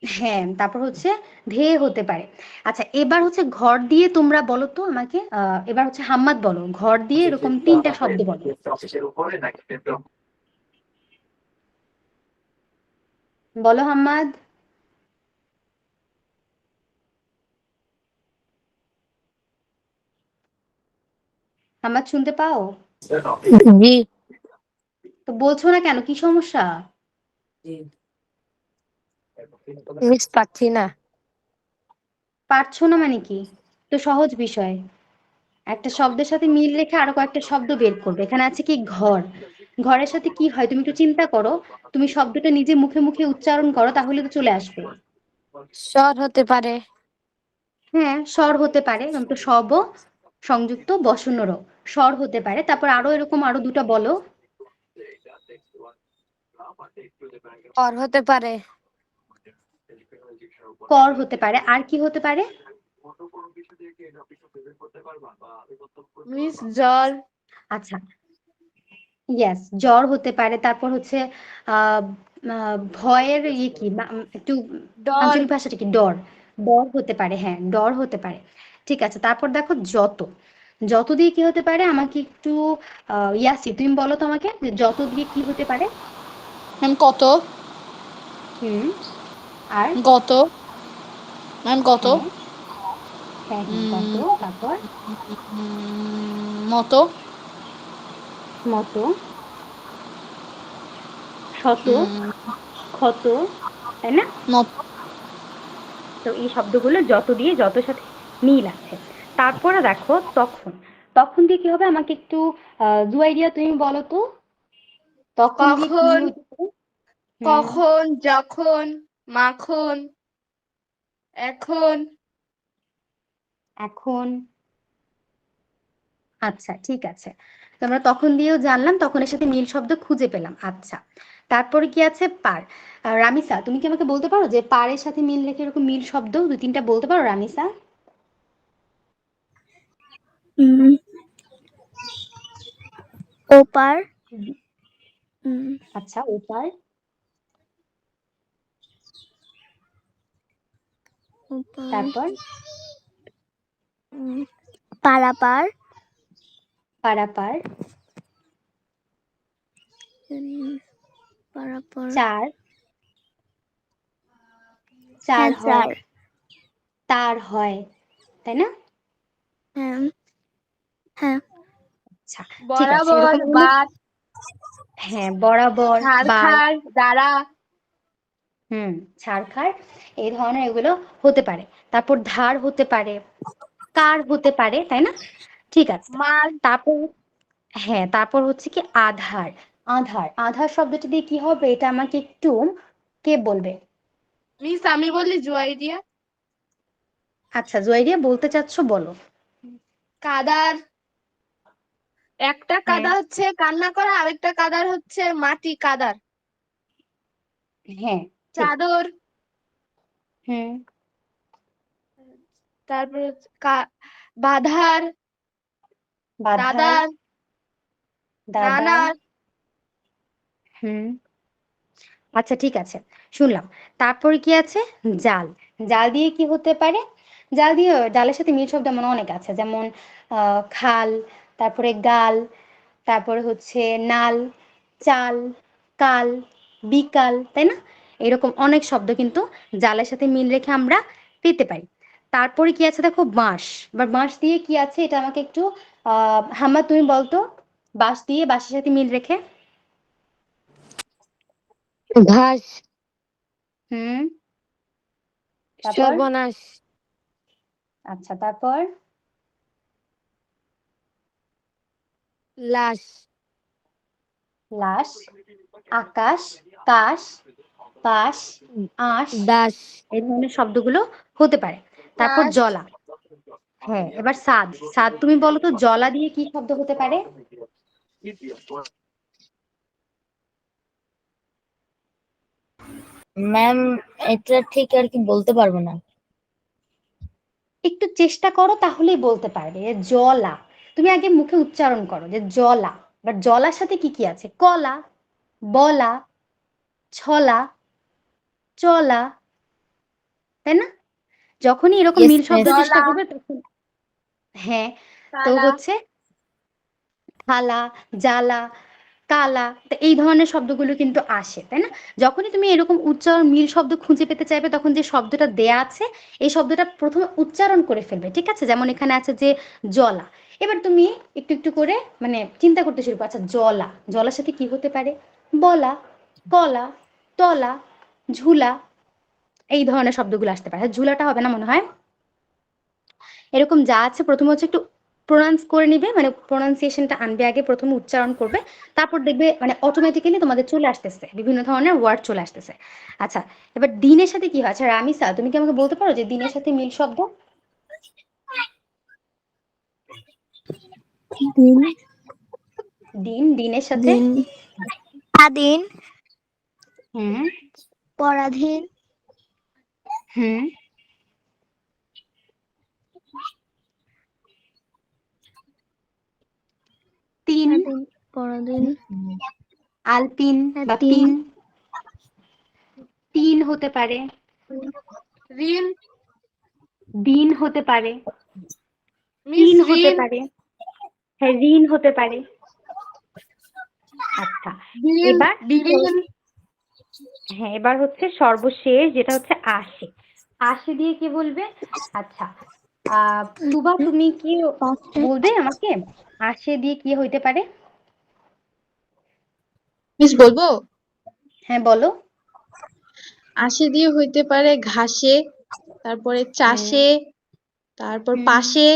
হ্যাঁ তারপর হচ্ছে ধে হতে পারে। আচ্ছা, এবার হচ্ছে ঘর দিয়ে তোমরা বলো তো আমাকে, এবার হচ্ছে হাম্মাদ বলো, ঘর দিয়ে এরকম 3টা শব্দ বলো। বলো হাম্মাদ। হাম্মাদ শুনতে পাও? জি তো বলছো না কেন, কি সমস্যা? মিস, পাচ্ছি না। পারছো না মানে কি? তো সহজ বিষয়, একটা শব্দের সাথে মিল রেখে আরো কয়েকটা শব্দ বের করবে। এখানে আছে কি ঘর। ঘরের সাথে কি হয় তুমি একটু চিন্তা করো, তুমি শব্দটা নিজে মুখে মুখে উচ্চারণ করো, তাহলে তো চলে আসবে। স্বর হতে পারে। হ্যাঁ, স্বর হতে পারে, তো সব সংযুক্ত বসনর স্বর হতে পারে। তারপর আরো এরকম আরো দুটো বলো। কর হতে পারে, কর হতে পারে, আর কি হতে পারে? মিস জ্বর, আচ্ছা, ইয়েস, জ্বর হতে পারে। তারপর হচ্ছে আহ ভয়ের ইয়ে কি একটু ডর, আঞ্চলিক ভাষাটা কি, ডর, ডর হতে পারে, হ্যাঁ ডর হতে পারে। ঠিক আছে, তারপর দেখো যত, যত দিয়ে কি হতে পারে আমাকে একটু ইয়াসি তুমি বলো তো আমাকে, যে যত দিয়ে কি হতে পারে? ম্যাম কত, হুম, আর গত, ম্যাম গত, হ্যাঁ, হ্যাঁ হ্যাঁ কত, উম, তারপর মতো, মতো, শত, উম, ক্ষত, তাই না? মতো, তো এই শব্দগুলো যত দিয়ে যতর সাথে মিল আছে। তারপরে দেখো তখন, তখন দিয়ে কি হবে আমাকে একটু জুয়াইরিয়া তুমি বলো তো, তখন দিয়ে কি কখন, হতে পারে? হুম, কখন, যখন, মাখন, এখন, এখন, আচ্ছা ঠিক আছে। তো আমরা তখন দিয়েও জানলাম, তখনের সাথে মিল শব্দ খুঁজে পেলাম। আচ্ছা, তারপরে কি আছে? পার। রামিসা তুমি কি আমাকে বলতে পারো যে পারের সাথে মিল রেখে এরকম মিল শব্দ দুই তিনটা বলতে পারো রামিসা? উম, ওপার, উম, আচ্ছা, ওপার, ওপার, তারপর উম, পারাপার, পারাপার, পারাপার, চার, চার হ্যাঁ হয়, চার, তার হয়, তাই না? হ্যাঁ হ্যাঁ, আচ্ছা ঠিক আছে, বরাবর, এরকম অনেক, বাদ, হ্যাঁ বরাবর, বার, ছারখার, দ্বারা, হুম, ছারখার, এই ধরনের এগুলো হতে পারে। তারপর ধার হতে পারে, কার হতে পারে, তাই না? ঠিক আছে, মার, তারপর হ্যাঁ, তারপর হচ্ছে কি আধার, আধার, আধার শব্দটি দিয়ে কি হবে এটা আমাকে একটু কে বলবে? মিস আমি বলি জুয়াইরিয়া, আচ্ছা জুয়াইরিয়া বলতে চাচ্ছ, বলো। কাদার, একটা হ্যাঁ, কাদা হচ্ছে কান্না করা, আরেকটা কাদার হচ্ছে মাটি কাদার, হ্যাঁ ঠিক, চাদর, হুম, তারপর হচ্ছে বাধার, বাধার, দাদার, দাদার, নানার, হুম, আচ্ছা ঠিক আছে, শুনলাম। তারপরে কি আছে? জাল, জাল দিয়ে কি হতে পারে? জাল দিয়ে, জালের সাথে মিল শব্দ এমন অনেক আছে, যেমন খাল, তারপরে গাল, তারপরে হচ্ছে নাল, চাল, কাল, বিকাল, তাই না? এরকম অনেক শব্দ কিন্তু জালের সাথে মিল রেখে আমরা পেতে পারি। তারপরে কি আছে দেখো, বাঁশ, এবার বাঁশ দিয়ে কি আছে এটা আমাকে একটু হাম্মা তুমি বলতো, বাঁশ দিয়ে, বাঁশের সাথে মিল রেখে। ঘাস, হুম, তারপর, সর্বনাশ, আচ্ছা তারপর, লাশ, লাশ, আকাশ, কাশ, পাশ, আঁশ, দাস, এই ধরনের শব্দগুলো হতে পারে। তারপর চাষ, জলা, হ্যাঁ এবার সাদ, সাদ তুমি বলো তো জলা দিয়ে কি শব্দ হতে পারে? ম্যাম এটা ঠিক আর কি বলতে পারবো না। একটু চেষ্টা করো তাহলেই বলতে পারবে। যে জলা, তুমি আগে মুখে উচ্চারণ করো যে জলা, এবার জলার সাথে কি কি আছে? কলা, বলা, ছলা, চলা, তাই না? যখনই এরকম ইয়েস মিল শব্দ মিস। চেষ্টা জলা, করবে তখন, হ্যাঁ, তো তালা, হচ্ছে থালা, জ্বালা, কালা, তো এই ধরনের শব্দগুলো কিন্তু আসে, তাই না? যখনই তুমি এরকম উচ্চারণ মিল শব্দ খুঁজে পেতে চাইবে তখন যে শব্দটা দেয়া আছে এই শব্দটা প্রথমে উচ্চারণ করে ফেলবে, ঠিক আছে? যেমন এখানে আছে যে জলা, এবার তুমি একটু একটু করে মানে চিন্তা করতে শুরু করো, আচ্ছা জলা, জলার সাথে কি হতে পারে? বলা, কলা, তলা, ঝুলা, এই ধরনের শব্দগুলো আসতে পারে। ঝুলাটা হবে না মনে হয়। এরকম যা আছে প্রথমে হচ্ছে একটু প্রোনাউন্স করে নিবে, মানে প্রোনাউন্সিয়েশনটা আনবে আগে, প্রথমে উচ্চারণ করবে, তারপর দেখবে মানে অটোমেটিক্যালি তোমাদের চলে আসতেছে, বিভিন্ন ধরনের ওয়ার্ড চলে আসতেছে। আচ্ছা, এবার দিনের সাথে কি হয়? আচ্ছা রামিসা তুমি কি আমাকে বলতে পারো যে দিনের সাথে মিল শব্দ? দিন, দিন, দিনের সাথে দিন, স্বাধীন, হুম পরাধীন, হুম তিন, পরাধীন, আলপিন বা তিন, পিন, তিন হতে পারে, ঋণ, দিন হতে পারে, মিস তিন হতে ঋণ, পারে, হ্যাঁ ঋণ হতে পারে। আচ্ছা, বিন, এবার বিলীন, হ্যাঁ এবার হচ্ছে সর্বশেষ যেটা হচ্ছে আশি। আশি দিয়ে কি বলবে? আচ্ছা, তুবা তুমি কি বলবে আমাকে আশি দিয়ে কি হইতে পারে? মিস বলবো? হ্যাঁ বলো। আশে দিয়ে হইতে পারে ঘাসে, তারপরে হুম চাষে, তারপর হুম পাশে,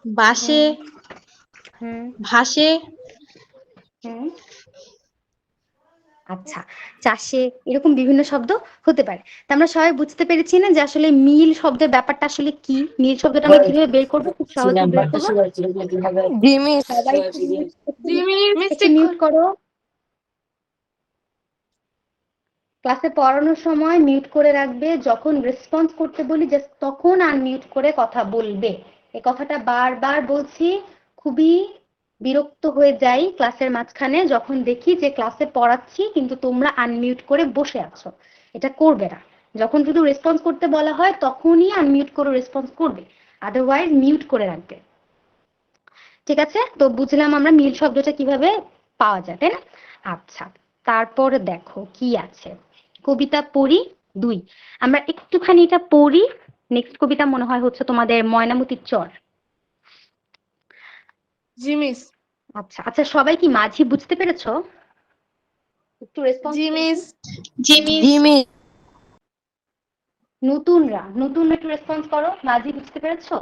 বাসে, হুম হুম ভাসে। হুম আচ্ছা, চাষে, এরকম বিভিন্ন শব্দ হতে পারে। তা আমরা সবাই বুঝতে পেরেছি না যে আসলে মিল শব্দের ব্যাপারটা আসলে কি? মিল শব্দটা আমরা কিভাবে বের করবো, খুব সহজে বের করবো। জি মিস। সবাই মিস একটু ঠিক মিউট করো। ক্লাসে পড়ানোর সময় মিউট করে রাখবে, যখন রেসপন্স করতে বলি জাস্ট তখন আনমিউট করে কথা বলবে। এই কথাটা বারবার বলছি, খুবই বিরক্ত হয়ে যাই ক্লাসের মাঝখানে যখন দেখি যে ক্লাসে পড়াচ্ছি কিন্তু তোমরা আনমিউট করে বসে আছো। এটা করবে না। যখন শুধু রেসপন্স করতে বলা হয় তখনই আনমিউট করে রেসপন্স করবে, আদারওয়াইজ মিউট করে রাখবে। ঠিক আছে, তো বুঝলাম আমরা মিল শব্দটা কিভাবে পাওয়া যায়, তাই না? আচ্ছা, তারপরে দেখো কি আছে। কবিতা পড়ি 2, আমরা একটুখানি এটা পড়ি। নেক্সট কবিতা মনে হয় হচ্ছে তোমাদের ময়নামতির চর। জি মিস, আচ্ছা আচ্ছা, সবাই কি মাঝি বুঝতে পেরেছো? একটু রেসপন্স জি মিস, জি মিস। জি মিস। নতুনরা একটু রেসপন্স করো, মাঝি বুঝতে পেরেছো?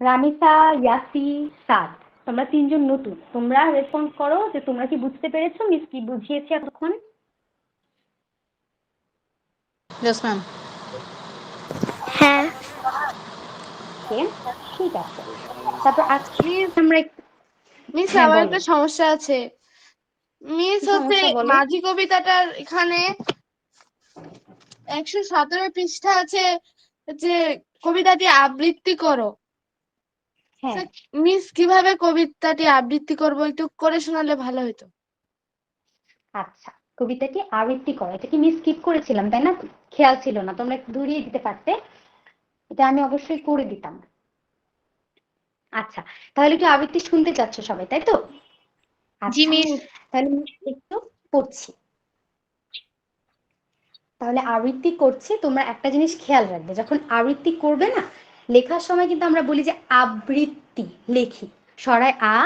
রামিসা, ইয়াসি, সাদ, তোমরা 3জন নতুন, তোমরা রেসপন্স করো যে তোমরা কি বুঝতে পেরেছো মিস কি বুঝিয়েছি এতক্ষণ। Yes ma'am. হ্যাঁ, ওকে, ঠিক আছে। তারপর আজকে মিস, আমরা মিস হ্যাঁ আমার বলো, একটা সমস্যা আছে। মিস কি হচ্ছে সমস্যা বলো। মাঝি কবিতাটার এখানে 117 পৃষ্ঠা আছে যে কবিতাটি আবৃত্তি করো। হ্যাঁ মিস কিভাবে কবিতাটি আবৃত্তি করবো একটু করে শোনালে ভালো হতো। আচ্ছা, কবিতাটি আবৃত্তি করো, এটা কি মিস স্কিপ করেছিলাম তাই না? খেয়াল ছিল না, তোমরা একটু ধরিয়ে দিতে পারতে, এটা আমি অবশ্যই করে দিতাম। আচ্ছা, তাহলে কি আবৃত্তি শুনতে চাচ্ছ সবাই, তাই তো? জি আচ্ছা, মিস। তাহলে আমি একটু পড়ছি। তাহলে আবৃত্তি করছি, তোমরা একটা জিনিস খেয়াল রাখবে, যখন আবৃত্তি করবে না লেখার সময় কিন্তু আমরা বলি যে আবৃত্তি লেখি, সরায় আ,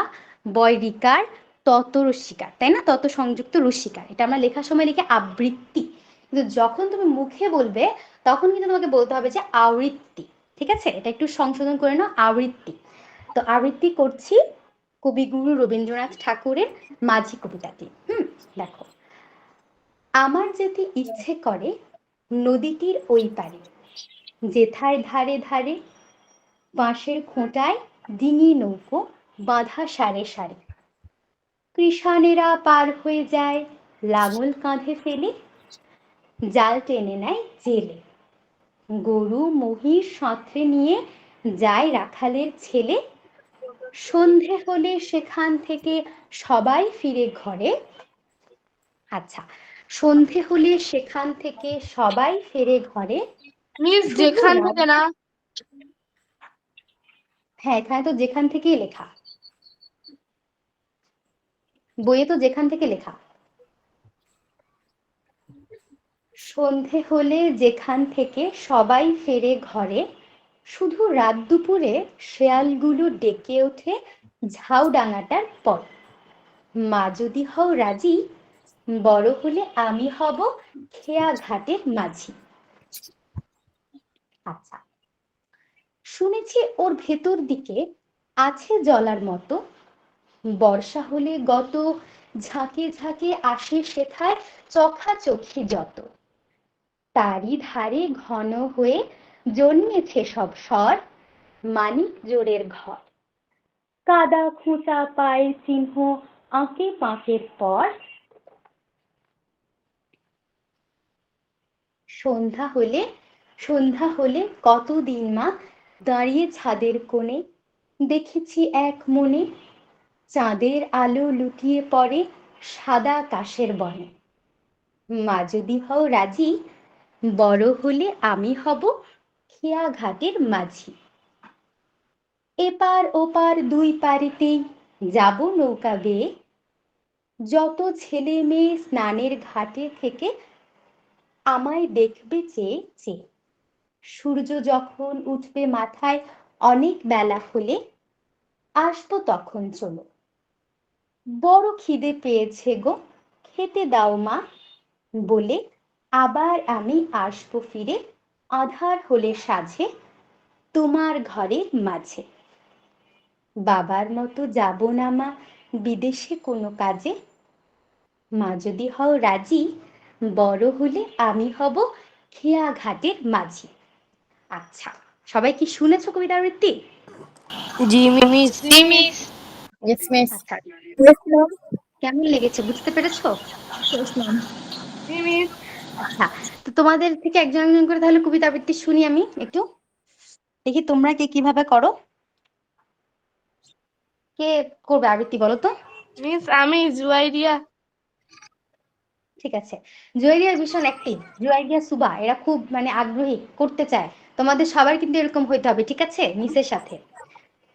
বয় রিকার, তত রস্যিকার, তাই না? তত সংযুক্ত রস্যিকার, এটা আমরা লেখার সময় লিখে আবৃত্তি। কিন্তু যখন তুমি মুখে বলবে তখন কিন্তু তোমাকে বলতে হবে যে আবৃত্তি। ঠিক আছে, এটা একটু সংশোধন করে নাও, আবৃত্তি। তো আবৃত্তি করছি কবিগুরু রবীন্দ্রনাথ ঠাকুরের মাঝি কবিতাটি। দেখো, আমার যেতে ইচ্ছে করে নদীটির ওই পারে, যেথায় ধারে ধারে বাঁশের খোঁটায় ডিঙি নৌকো বাঁধা সারে সারে, কৃষানেরা পার হয়ে যায় লাঙল কাঁধে ফেলে, জাল টেনে নেয় জেলে, গরু মহিষ সাঁতরে নিয়ে যায় রাখালের ছেলে, সন্ধে হলে সেখান থেকে সবাই ফিরে ঘরে। আচ্ছা, সন্ধে হলে সেখান থেকে সবাই ফেরে ঘরে, মিস শুধু যেখান রাত, থেকে না, হ্যাঁ এখানে তো যেখান থেকেই লেখা, বইয়ে তো যেখান থেকে লেখা। সন্ধে হলে যেখান থেকে সবাই ফেরে ঘরে, শুধু রাত দুপুরে শেয়ালগুলো ডেকে ওঠে ঝাউডাঙাটার পর, মা যদি হও রাজি বড় হলে আমি হব খেয়া ঘাটের মাঝি। আচ্ছা, শুনেছি ওর ভেতর দিকে আছে জলার মতো, বর্ষা হলে গত ঝাঁকে ঝাঁকে আসে সেথায় চোখাচোখি যত, তারই ধারে ঘন হয়ে জন্মেছে সব স্বর, মানিক জোড়ের ঘর, কাদা খোঁচা পায়ের চিহ্ন আঁকে পাঁকের পর সন্ধ্যা হলে কতদিন মা দাঁড়িয়ে ছাদের কোণে দেখেছি এক মনে চাঁদের আলো লুটিয়ে পড়ে সাদা আকাশের বনে। মা যদি হও রাজি বড় হলে আমি হব খেয়া ঘাটের মাঝি। এপার ওপার দুই পারেতেই যাব নৌকা বেয়ে যত ছেলে মেয়ে স্নানের ঘাটে থেকে আমায় দেখবে চেয়ে চেয়ে। সূর্য যখন উঠবে মাথায় অনেক বেলা হলে আসবো তখন চলো। বড় খিদে পেয়েছে গো খেতে দাও মা বলে আবার আমি আসবো ফিরে আঁধার হলে সাঝে তোমার ঘরের মাঝে। বাবার মতো যাব না মা বিদেশে কোনো কাজে। মা যদি হও রাজি বড় হলে আমি হব খেয়া ঘাটের মাঝি। আচ্ছা, সবাই কি শুনেছো কবিতা আবৃত্তি? জি মিস। Yes, miss. আচ্ছা, কেমন লেগেছে বুঝতে পেরেছো? আচ্ছা, তো তোমাদের থেকে একজন একজন করে তাহলে কবিতা আবৃত্তি শুনি আমি একটু, দেখি তোমরা কে কিভাবে করো। কে করবে আবৃত্তি বলো তো? মিস আমি জুয়াইরিয়া। ঠিক আছে, জুয়েরিয়া ভীষণ অ্যাক্টিভ, জুয়েরিয়া সুবা এরা খুব মানে আগ্রহী, করতে চায়। তোমাদের সবার কিন্তু এরকম হইতে হবে, ঠিক আছে? মিসের সাথে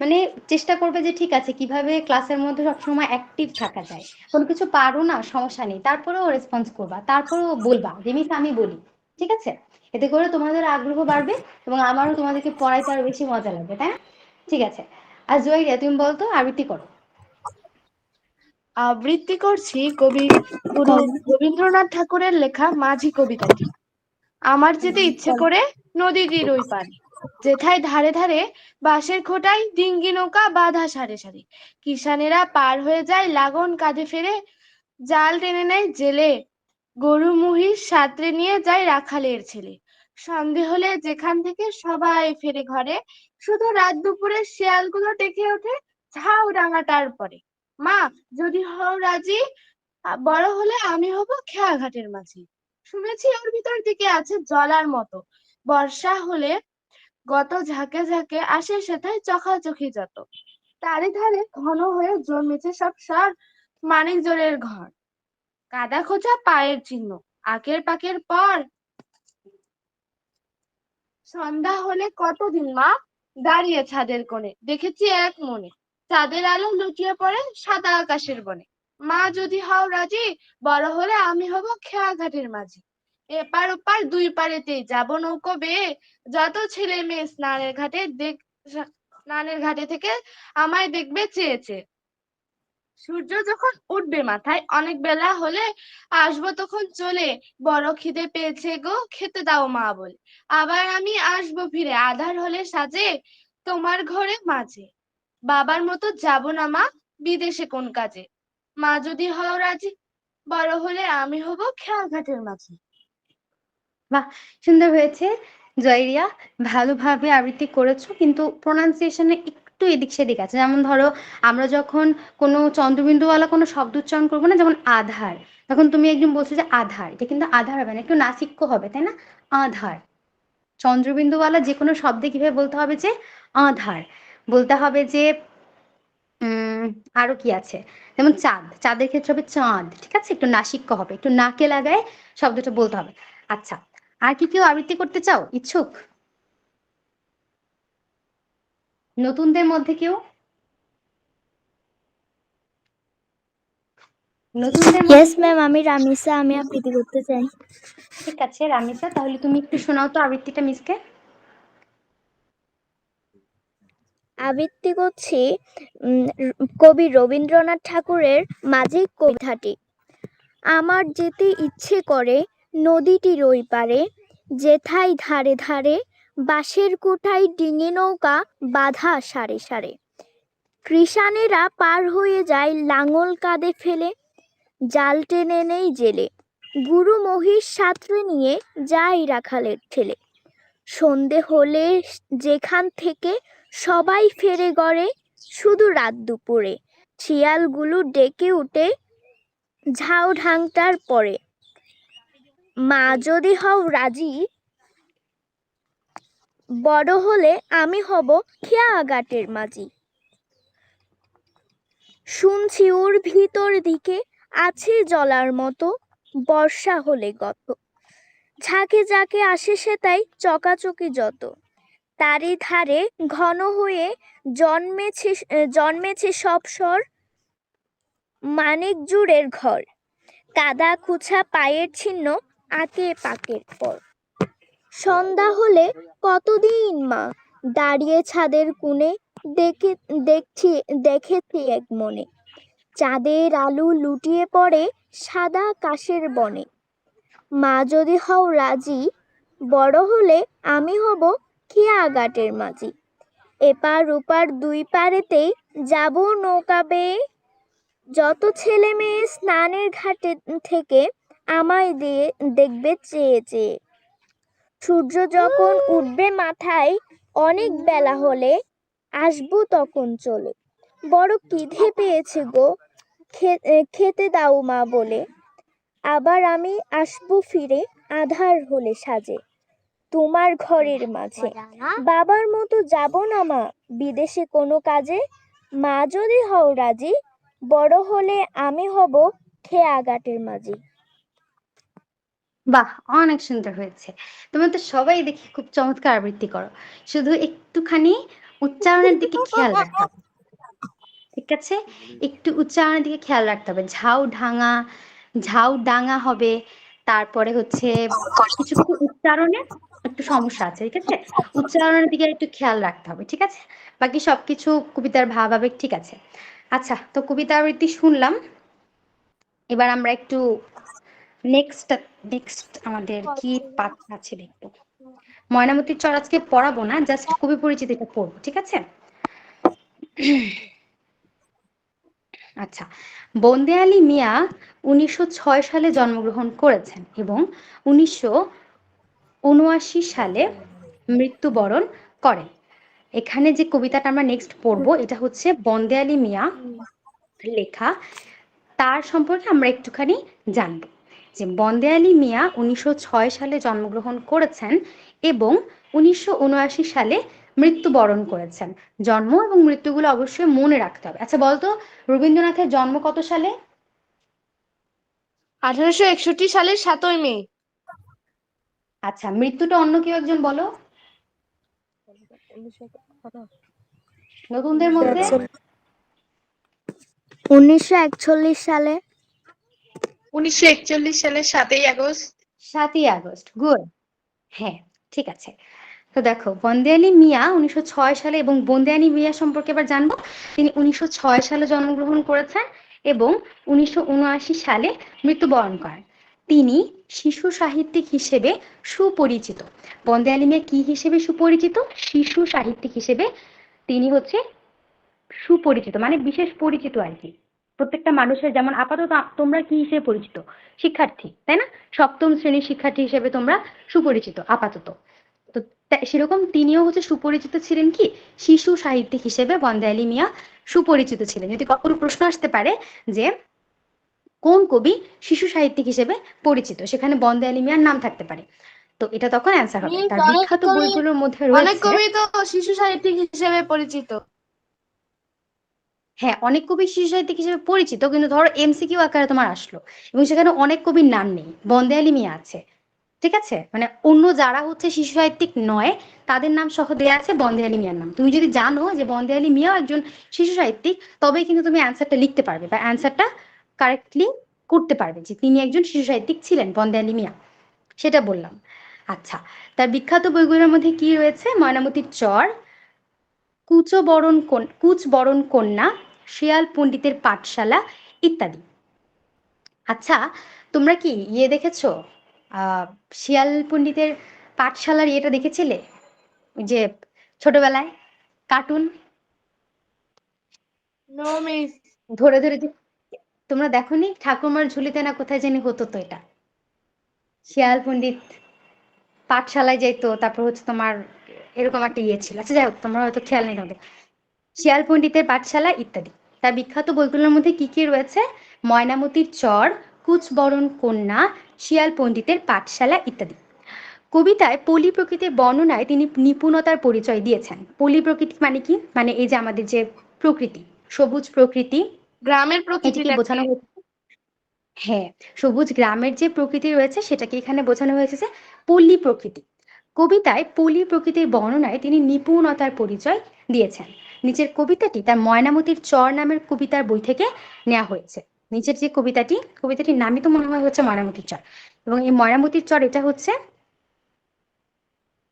মানে চেষ্টা করবে যে ঠিক আছে কিভাবে ক্লাসের মধ্যে সবসময় অ্যাক্টিভ থাকা যায়। কোনো কিছু পারো না সমস্যা নেই, তারপরেও রেসপন্স করবা, তারপরেও বলবা যে মিস আমি বলি, ঠিক আছে? এতে করে তোমাদের আগ্রহ বাড়বে এবং আমারও তোমাদেরকে পড়াইতে আরো বেশি মজা লাগবে, তাই না? ঠিক আছে, আর জুয়েরিয়া তুমি বলতো আবৃত্তি করো। আবৃত্তি করছি কবিগুরু রবীন্দ্রনাথ ঠাকুরের লেখা মাঝি কবিতাটি। আমার যেতে ইচ্ছে করে নদীটির ওই পারে, যেথায় ধারে ধারে বাঁশের খোঁটায় ডিঙ্গি নৌকা বাঁধা সারি সারি। কিষানেরা পার হয়ে যায় লাগন কাঁধে ফেরে, জাল টেনে নেয় জেলে, গরু মহিষ সাঁতরে নিয়ে যায় রাখালের ছেলে। সন্ধে হলে যেখান থেকে সবাই ফেরে ঘরে, শুধু রাত দুপুরে শেয়ালগুলো ডেকে ওঠে ঝাউ ডাঙাটার পরে। মা যদি হও রাজি বড় হলে আমি হব খেয়া ঘাটের মাঝি। শুনেছি ওর ভিতর দিকে আছে জলার মতো, বর্ষা হলে গত ঝাঁকে ঝাঁকে আসে সেটাই চোখাচোখি যত। তারে ধারে ঘন হয়ে জন্মেছে সব সার মানিক জোরের ঘর, কাদা খোঁচা পায়ের চিহ্ন আকের পাকের পর। সন্ধ্যা হলে কতদিন মা দাঁড়িয়ে ছাদের কোণে দেখেছি এক মনে, চাঁদের আলো লুটিয়ে পড়ে সাদা আকাশের বনে। মা যদি হও রাজি বড় হলে আমি হব খেয়া ঘাটের মাঝি। এপার ওপার দুই পারেতেই যাব নৌকো বেয়ে যত ছেলে মেয়ে স্নানের ঘাটে থেকে আমায় দেখবে চেয়ে চেয়ে। সূর্য যখন উঠবে মাথায় অনেক বেলা হলে আসবো তখন চলে, বড় খিদে পেয়েছে গো খেতে দাও মা বলে আবার আমি আসবো ফিরে আঁধার হলে সাজে তোমার ঘরে মাঝে। বাবার মতো যাব না মা বিদেশে কোন কাজে। মা যদি হও রাজি বড় হলে আমি হব খেয়া ঘাটের মাঝে। বাহ, সুন্দর হয়েছে জয়রিয়া, ভালোভাবে আবৃত্তি করেছো, কিন্তু প্রোনাউন্সিয়েশনে একটু এদিক সেদিক আছে। যেমন ধরো আমরা যখন কোনো চন্দ্রবিন্দুওয়ালা কোনো শব্দ উচ্চারণ করবো না, যেমন আধার, তখন তুমি একদম বলছো যে আধার, এটা কিন্তু আধার হবে না, একটু নাসিক্য হবে, তাই না? আধার। চন্দ্রবিন্দুওয়ালা যে কোনো শব্দে কিভাবে বলতে হবে যে আধার, বলতে হবে যে আরো কি আছে, যেমন চাঁদ, চাঁদের ক্ষেত্রে হবে চাঁদ, ঠিক আছে? একটু নাসিক্য হবে, একটু নাকে লাগায় শব্দটা বলতে হবে। আচ্ছা, আর কি কেউ আবৃত্তি করতে চাও ইচ্ছুক নতুনদের মধ্যে কেউ? নতুনদের মধ্যে ইয়েস ম্যাম, আমি রামিসা, আমি আবৃত্তি করতে চাই। ঠিক আছে রামিসা, তাহলে তুমি একটু শোনাও তো আবৃত্তিটা মিসকে। আবৃত্তি করছি কবি রবীন্দ্রনাথ ঠাকুরের মাঝি কবিতাটি। আমার যেতে ইচ্ছে করে নদীটির ওই পারে, যেথায় ধারে ধারে বাঁশের কুঠায় ডিঙি নৌকা বাঁধা সারে সারে। কৃষানেরা পার হয়ে যায় লাঙল কাঁধে ফেলে, জাল টেনে নেই জেলে, গুরু মহিষ সাঁতরে নিয়ে যায় রাখালের ছেলে। সন্ধে হলে যেখান থেকে সবাই ফেরে গড়ে, শুধু রাত দুপুরে শিয়ালগুলো ডেকে উঠে ঝাউ ঢাংটার পরে, মা যদি হও রাজি, বড় হলে আমি হব খেয়া আগাটের মাঝি। শুনছি ওর ভিতর দিকে আছে জলার মতো, বর্ষা হলে গত, ঝাঁকে ঝাঁকে আসে সে তাই চকাচকি যত, তারই ধারে ঘন হয়ে জন্মেছে সব স্বর, মানিক জুড়ের ঘর, কাদা কুছা পায়ের চিহ্ন আঁকে পাকের পর। সন্ধ্যা হলে কতদিন মা দাঁড়িয়ে ছাদের কোণে, দেখেছি এক মনে, চাঁদের আলো লুটিয়ে পড়ে সাদা কাশের বনে। মা যদি হও রাজি, বড় হলে আমি হব খেয়া আগাটের মাঝি। এপার ওপার দুই পারেতেই যাব নৌকা বেয়ে, যত ছেলে মেয়ে স্নানের ঘাটে থেকে আমায় দিয়ে দেখবে চেয়ে চেয়ে। সূর্য যখন উঠবে মাথায় অনেক বেলা হলে, আসবো তখন চলে, বড় খিদে পেয়েছে গো, খেতে দাও মা বলে। আবার আমি আসবো ফিরে আঁধার হলে সাজে, তোমার ঘরের মাঝে। বাবার মতো যাব না মা বিদেশে কোনো কাজে, মা যদি হও রাজি, বড় হলে আমি হব খেয়া আগাটের মাঝি। বাহ, অনেক সুন্দর হয়েছে। তোমরা তো সবাই দেখি খুব চমৎকার আবৃত্তি করো, শুধু একটুখানি উচ্চারণের দিকে খেয়াল রাখতে হবে, ঠিক আছে? একটু উচ্চারণের দিকে খেয়াল রাখতে হবে। ঝাউ ডাঙা হবে, তারপরে হচ্ছে কিছু কিছু উচ্চারণে একটু সমস্যা আছে, ঠিক আছে? উচ্চারণের দিকে একটু খেয়াল রাখতে হবে, ঠিক আছে? বাকি সবকিছু কবিতার ভাব আবেগ ঠিক আছে। আচ্ছা, তো কবিতা আবৃত্তি শুনলাম, এবার আমরা একটু নেক্সট আমাদের কি পাঠ আছে দেখবো। ময়নামতির চর আজকে পড়াবো না, জাস্ট কবি পরিচিতিটা পড়বো, ঠিক আছে? আচ্ছা, বন্দে আলী মিয়া 1906 সালে জন্মগ্রহণ করেছেন এবং 1979 সালে মৃত্যুবরণ করেন। এখানে যে কবিতাটা আমরা নেক্সট পড়বো এটা হচ্ছে বন্দে আলী মিয়া লেখা, তার সম্পর্কে আমরা একটুখানি জানবো যে বন্দে আলী মিয়া 1906 সালে জন্মগ্রহণ করেছেন এবং 1979 সালে মৃত্যুবরণ করেছেন। জন্ম এবং মৃত্যুগুলো অবশ্যই মনে রাখতে হবে। আচ্ছা বলতো, রবীন্দ্রনাথের জন্ম কত সালে? 1861 সালের 7ই মে। আচ্ছা, মৃত্যুটা অন্য কেউ একজন বলো নতুনদের মধ্যে। 1941 সালে। 1941 সালের 7ই আগস্ট। 7ই আগস্ট, গুড। হ্যাঁ, ঠিক আছে। তো দেখো, বন্দে আলী মিয়া 1906 সালে, এবং বন্দে আলী মিয়া সম্পর্কে এবার জানবো। তিনি 1906 সালে জন্মগ্রহণ করেছেন এবং 1979 সালে মৃত্যুবরণ করেন। তিনি শিশু সাহিত্যিক হিসেবে সুপরিচিত। বন্দে আলী মিয়া কি হিসেবে সুপরিচিত? শিশু সাহিত্যিক হিসেবে তিনি হচ্ছে সুপরিচিত, মানে বিশেষ পরিচিত আর কি। প্রত্যেকটা মানুষের যেমন আপাতত তোমরা কি হিসেবে পরিচিত? শিক্ষার্থী, তাই না? সপ্তম শ্রেণীর শিক্ষার্থী হিসেবে তোমরা সুপরিচিত আপাতত। তো সেরকম তিনিও হচ্ছে সুপরিচিত ছিলেন কি শিশু সাহিত্যিক হিসেবে বন্দে আলী মিয়া সুপরিচিত ছিলেন। যদি কখনো প্রশ্ন আসতে পারে যে কোন কবি শিশু সাহিত্যিক হিসেবে পরিচিত, সেখানে বন্দে আলী মিয়ার নাম থাকতে পারে, তো এটা তখন অ্যান্সার হবে। তার বিখ্যাত বইগুলোর মধ্যে অনেক রয়েছে, কবি তো শিশু সাহিত্যিক হিসেবে পরিচিত। হ্যাঁ, অনেক কবি শিশু সাহিত্যিক হিসেবে পরিচিত, কিন্তু ধরো এমসিকিউ আকারে তোমার আসলো এবং সেখানে অনেক কবির নাম নেই, বন্দে আলী মিয়া আছে, ঠিক আছে? মানে অন্য যারা হচ্ছে শিশু সাহিত্যিক নয় তাদের নাম সহ দেয়া আছে, বন্দে আলী মিয়ার নাম। তুমি যদি জানো যে বন্দে আলী মিয়াও একজন শিশু সাহিত্যিক, তবে কিন্তু তুমি অ্যান্সারটা লিখতে পারবে বা অ্যান্সারটা কারেক্টলি করতে পারবে যে তিনি একজন শিশু সাহিত্যিক ছিলেন, বন্দে আলী মিয়া, সেটা বললাম। আচ্ছা, তার বিখ্যাত বইগুলোর মধ্যে কি রয়েছে? ময়নামতির চর, কুচবরণ কন্যা, শিয়াল পণ্ডিতের পাঠশালা ইত্যাদি। আচ্ছা, তোমরা কি দেখেছো শিয়াল পণ্ডিতের পাঠশালার ইয়েটা দেখেছিলে? ওই যে ছোটবেলায় কার্টুন নো মিস। ধরে ধরে যে, তোমরা দেখোনি? ঠাকুরমার ঝুলিতে না কোথায় জানি হতো তো এটা, শিয়াল পণ্ডিত পাঠশালায় যাইতো, তারপর হচ্ছে তোমার এরকম একটা ইয়ে ছিল। আচ্ছা যাই হোক, তোমরা হয়তো খেয়াল নেই তোমাদের। শিয়াল পণ্ডিতের পাঠশালা ইত্যাদি। তার বিখ্যাত বইগুলোর মধ্যে কি কি রয়েছে? ময়নামতির চর, কুচবরণ কন্যা, শিয়াল পণ্ডিতের পাঠশালা ইত্যাদি। কবিতায় পল্লী প্রকৃতির বর্ণনায় তিনি নিপুণতার পরিচয় দিয়েছেন। পল্লী প্রকৃতি মানে কি? মানে এই যে আমাদের যে প্রকৃতি, সবুজ প্রকৃতি, গ্রামের এটিকে প্রকৃতিটাকে। বোঝানো হয়েছে। হ্যাঁ, সবুজ গ্রামের যে প্রকৃতি রয়েছে সেটাকে এখানে বোঝানো হয়েছে যে পল্লী প্রকৃতি। কবিতায় পল্লী প্রকৃতির বর্ণনায় তিনি নিপুণতার পরিচয় দিয়েছেন। নিচের কবিতাটি তার ময়নামতির চর নামের কবিতার বই থেকে নেওয়া হয়েছে। নিচের যে কবিতাটির নামই তো মনে হয় হচ্ছে ময়নামতির চর, এবং এই ময়নামতির চর এটা হচ্ছে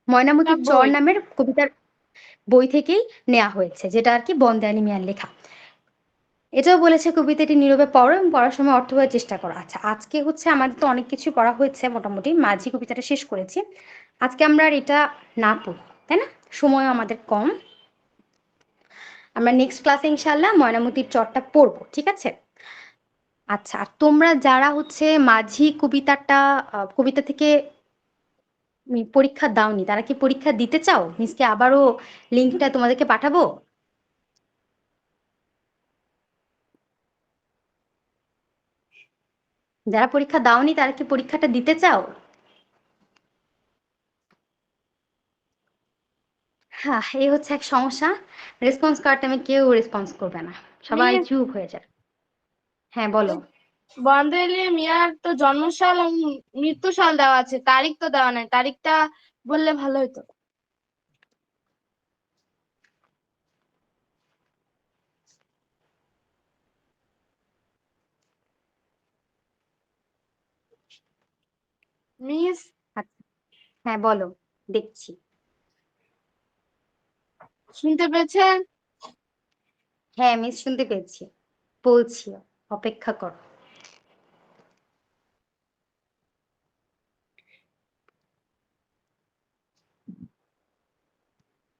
ময়নামতির চর বই। নামের কবিতার বই থেকেই নেওয়া হয়েছে, যেটা আর কি বন্দেয়ানী মিয়ার লেখা। এটাও বলেছে কবিতাটি নীরবে পড়ো এবং পড়ার সময় অর্থ বোঝার চেষ্টা করো। আচ্ছা, আজকে হচ্ছে আমাদের তো অনেক কিছু পড়া হয়েছে, মোটামুটি মাঝি কবিতাটা শেষ করেছি। আজকে আমরা আর এটা না পড়ি, তাই না? সময় আমাদের কম। আমরা নেক্সট ক্লাসে ইনশাল্লাহ ময়নামতির চরটা পড়বো, ঠিক আছে? আচ্ছা, আর তোমরা যারা হচ্ছে মাঝি কবিতা থেকে পরীক্ষা দাওনি, তারা কি পরীক্ষা দিতে চাও? মিসকে আবারও লিঙ্কটা তোমাদেরকে পাঠাবো। যারা পরীক্ষা দাওনি তারা কি পরীক্ষাটা দিতে চাও? হ্যাঁ, এই হচ্ছে এক সমস্যা। রেসপন্স করার টাইমে কেউ রেসপন্স করবে না, সবাই মিস, চুপ হয়ে যাবে। হ্যাঁ, বলো। বন্দেলি মিয়ার তো জন্মসাল এবং মৃত্যুসাল দেওয়া আছে, তারিখ তো দেওয়া নাই। তারিখটা বললে ভালো হতো। মিস, আচ্ছা, হ্যাঁ বলো, দেখছি। শুনতে পেয়েছেন? হ্যাঁ মিস, শুনতে পেয়েছি, বলছি, অপেক্ষা করো।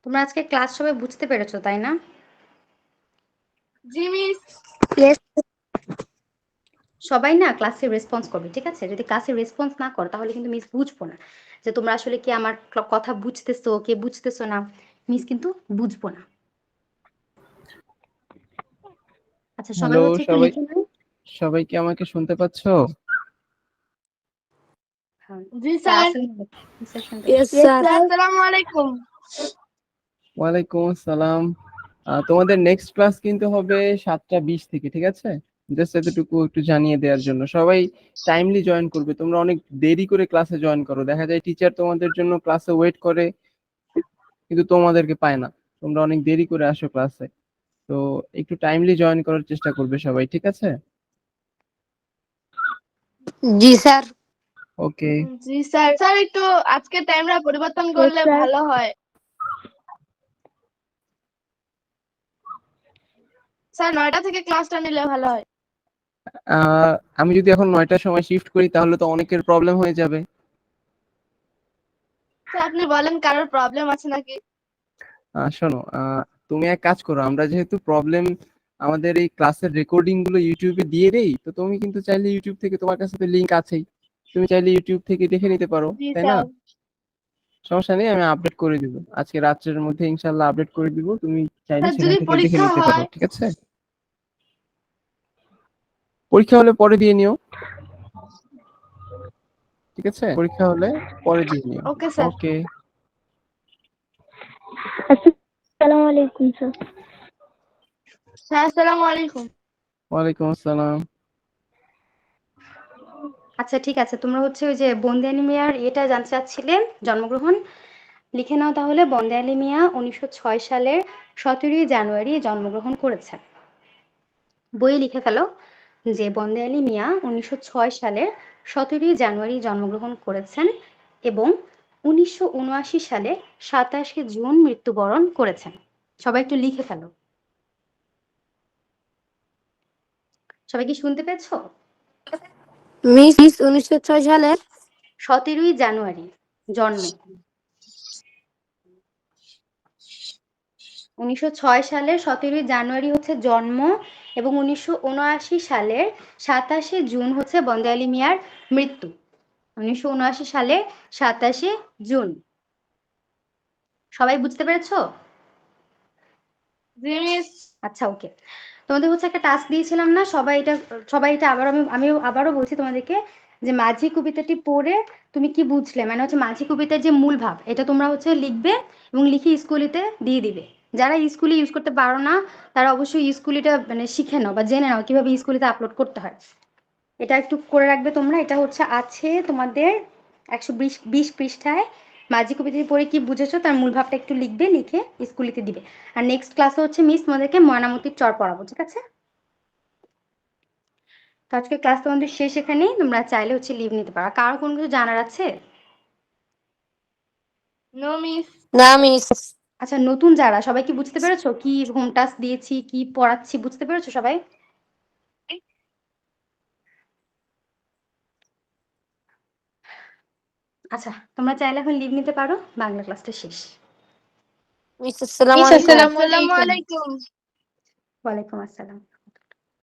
তোমরা আজকে ক্লাস সবাই বুঝতে পেরেছো, তাই না? জি মিস। সবাই না ক্লাসে রেসপন্স করবে, ঠিক আছে? যদি ক্লাসে রেসপন্স না করো তাহলে কিন্তু মিস বুঝবো না যে তোমরা আসলে কি আমার কথা বুঝতেছো, কে বুঝতেছো না। মিস কিন্তু বুঝবো না। আচ্ছা, সবাই হ্যালো হচ্ছে একটু সবাই, লিখে নাও। সবাই কি আমাকে শুনতে পাচ্ছো? হ্যাঁ, জি স্যার। Yes, sir. আসসালামু আলাইকুম। ওয়ালাইকুম আসসালাম। তোমাদের নেক্সট ক্লাস কিন্তু হবে 7:20 থেকে, ঠিক আছে? জাস্ট এতটুকু একটু জানিয়ে দেওয়ার জন্য। সবাই টাইমলি জয়েন করবে। তোমরা অনেক দেরি করে ক্লাসে জয়েন করো, দেখা যায় টিচার তোমাদের জন্য ক্লাসে ওয়েট করে কিন্তু তোমাদেরকে পায় না। তোমরা অনেক দেরি করে আসো ক্লাসে, তো একটু টাইমলি জয়েন করার চেষ্টা করবে সবাই, ঠিক আছে? जी सर। ওকে। জি স্যার। স্যার একটু আজকে টাইমটা পরিবর্তন করলে স্যার। ভালো হয়। স্যার 9টা থেকে ক্লাসটা নিলে ভালো হয়। আমি যদি এখন 9টার সময় শিফট করি তাহলে তো অনেকের প্রবলেম হয়ে যাবে। স্যার আপনি বলেন কারোর প্রবলেম আছে নাকি? শোনো, তুমি এক কাজ করো, আমরা যেহেতু প্রবলেম আমাদের এই ক্লাসের রেকর্ডিং গুলো ইউটিউবে দিয়ে দেই, তো তুমি কিন্তু চাইলে ইউটিউব থেকে, তোমার কাছে তো লিংক আছেই, তুমি চাইলে ইউটিউব থেকে দেখে নিতে পারো, জি তাই না? স্যার। সমস্যা নেই, আমি আপডেট করে দিব, আজকে রাত্রের মধ্যে ইনশাল্লাহ আপডেট করে দিব, তুমি চাইলে স্যার সেখান যদি থেকে দেখে পরীক্ষা নিতে পারো, হয়? ঠিক আছে? পরীক্ষা হলে পরে দিয়ে নিও, ঠিক আছে? পরীক্ষা হলে পরে দিয়ে নিও। Okay sir. ওকে। আসসালামু আলাইকুম স্যার। স্যার আসসালামু আলাইকুম। ওয়ালাইকুম আসসালাম। আচ্ছা ঠিক আছে, তোমরা হচ্ছে ওই যে বন্দেয়ানী মিয়ার এটা জানতে চাচ্ছিলে, জন্মগ্রহণ। লিখে নাও তাহলে। বন্দেয়ানী মিয়া 1906 সালের 17ই জানুয়ারি জন্মগ্রহণ করেছেন। বইয়ে লিখে ফেলো যে বন্দেয়ালী মিয়া 1906 সালের 17ই জানুয়ারি জন্মগ্রহণ করেছেন এবং 1979 সালে 27শে জুন মৃত্যুবরণ করেছেন। সবাই একটু লিখে ফেলো। সবাই কি শুনতে পেয়েছো? मिस 1906 সালের 17ই জানুয়ারি জন্ম। 1906 সালের 17ই জানুয়ারি হচ্ছে জন্ম এবং 1979 সালের 27শে জুন হচ্ছে বন্দেয়ালী মিয়ার মৃত্যু। 1979 সালে 27শে জুন। সবাই বুঝতে পেরেছো? জি মিস। আচ্ছা ওকে, তোমাদের হচ্ছে একটা টাস্ক দিয়েছিলাম না, সবাই এটা আবার আমি আবারও বলছি তোমাদেরকে যে মাঝি কবিতাটি পড়ে তুমি কি বুঝলে, মানে হচ্ছে মাঝি কবিতার যে মূল ভাব এটা তোমরা হচ্ছে লিখবে এবং লিখে স্কুলিতে দিয়ে দিবে। যারা স্কুলে ইউজ করতে পারো না তারা অবশ্যই স্কুলিটা মানে শিখে নাও বা জেনে নাও কিভাবে স্কুলিতে আপলোড করতে হয়। এটা একটু করে রাখবে তোমরা। এটা হচ্ছে আছে তোমাদের 120 পৃষ্ঠায়। মাঝি কবিতাটি পড়ে কি বুঝেছো তার মূল ভাবটা একটু লিখবে, লিখে স্কুলিতে দিবে। আর নেক্সট ক্লাসে হচ্ছে মিস তোমাদেরকে ময়নামতির চর পড়াবো, ঠিক আছে? তো আজকে ক্লাস তোমাদের শেষ এখানেই, তোমরা চাইলে হচ্ছে লিভ নিতে পারো। কারো কোনো কিছু জানার আছে? No miss. না মিস। আচ্ছা, নতুন যারা সবাই কি বুঝতে পেরেছো কি হোম টাস্ক দিয়েছি, কি পড়াচ্ছি, বুঝতে পেরেছো সবাই? আচ্ছা, তোমরা চাইলে এখন লিভ নিতে পারো, বাংলা ক্লাসটা শেষ। মিস আসসালামু মিস আলাইকুম। আসসালামু আসসালামু আলাইকুম। আলাইকুম। ওয়ালাইকুম আসসালাম।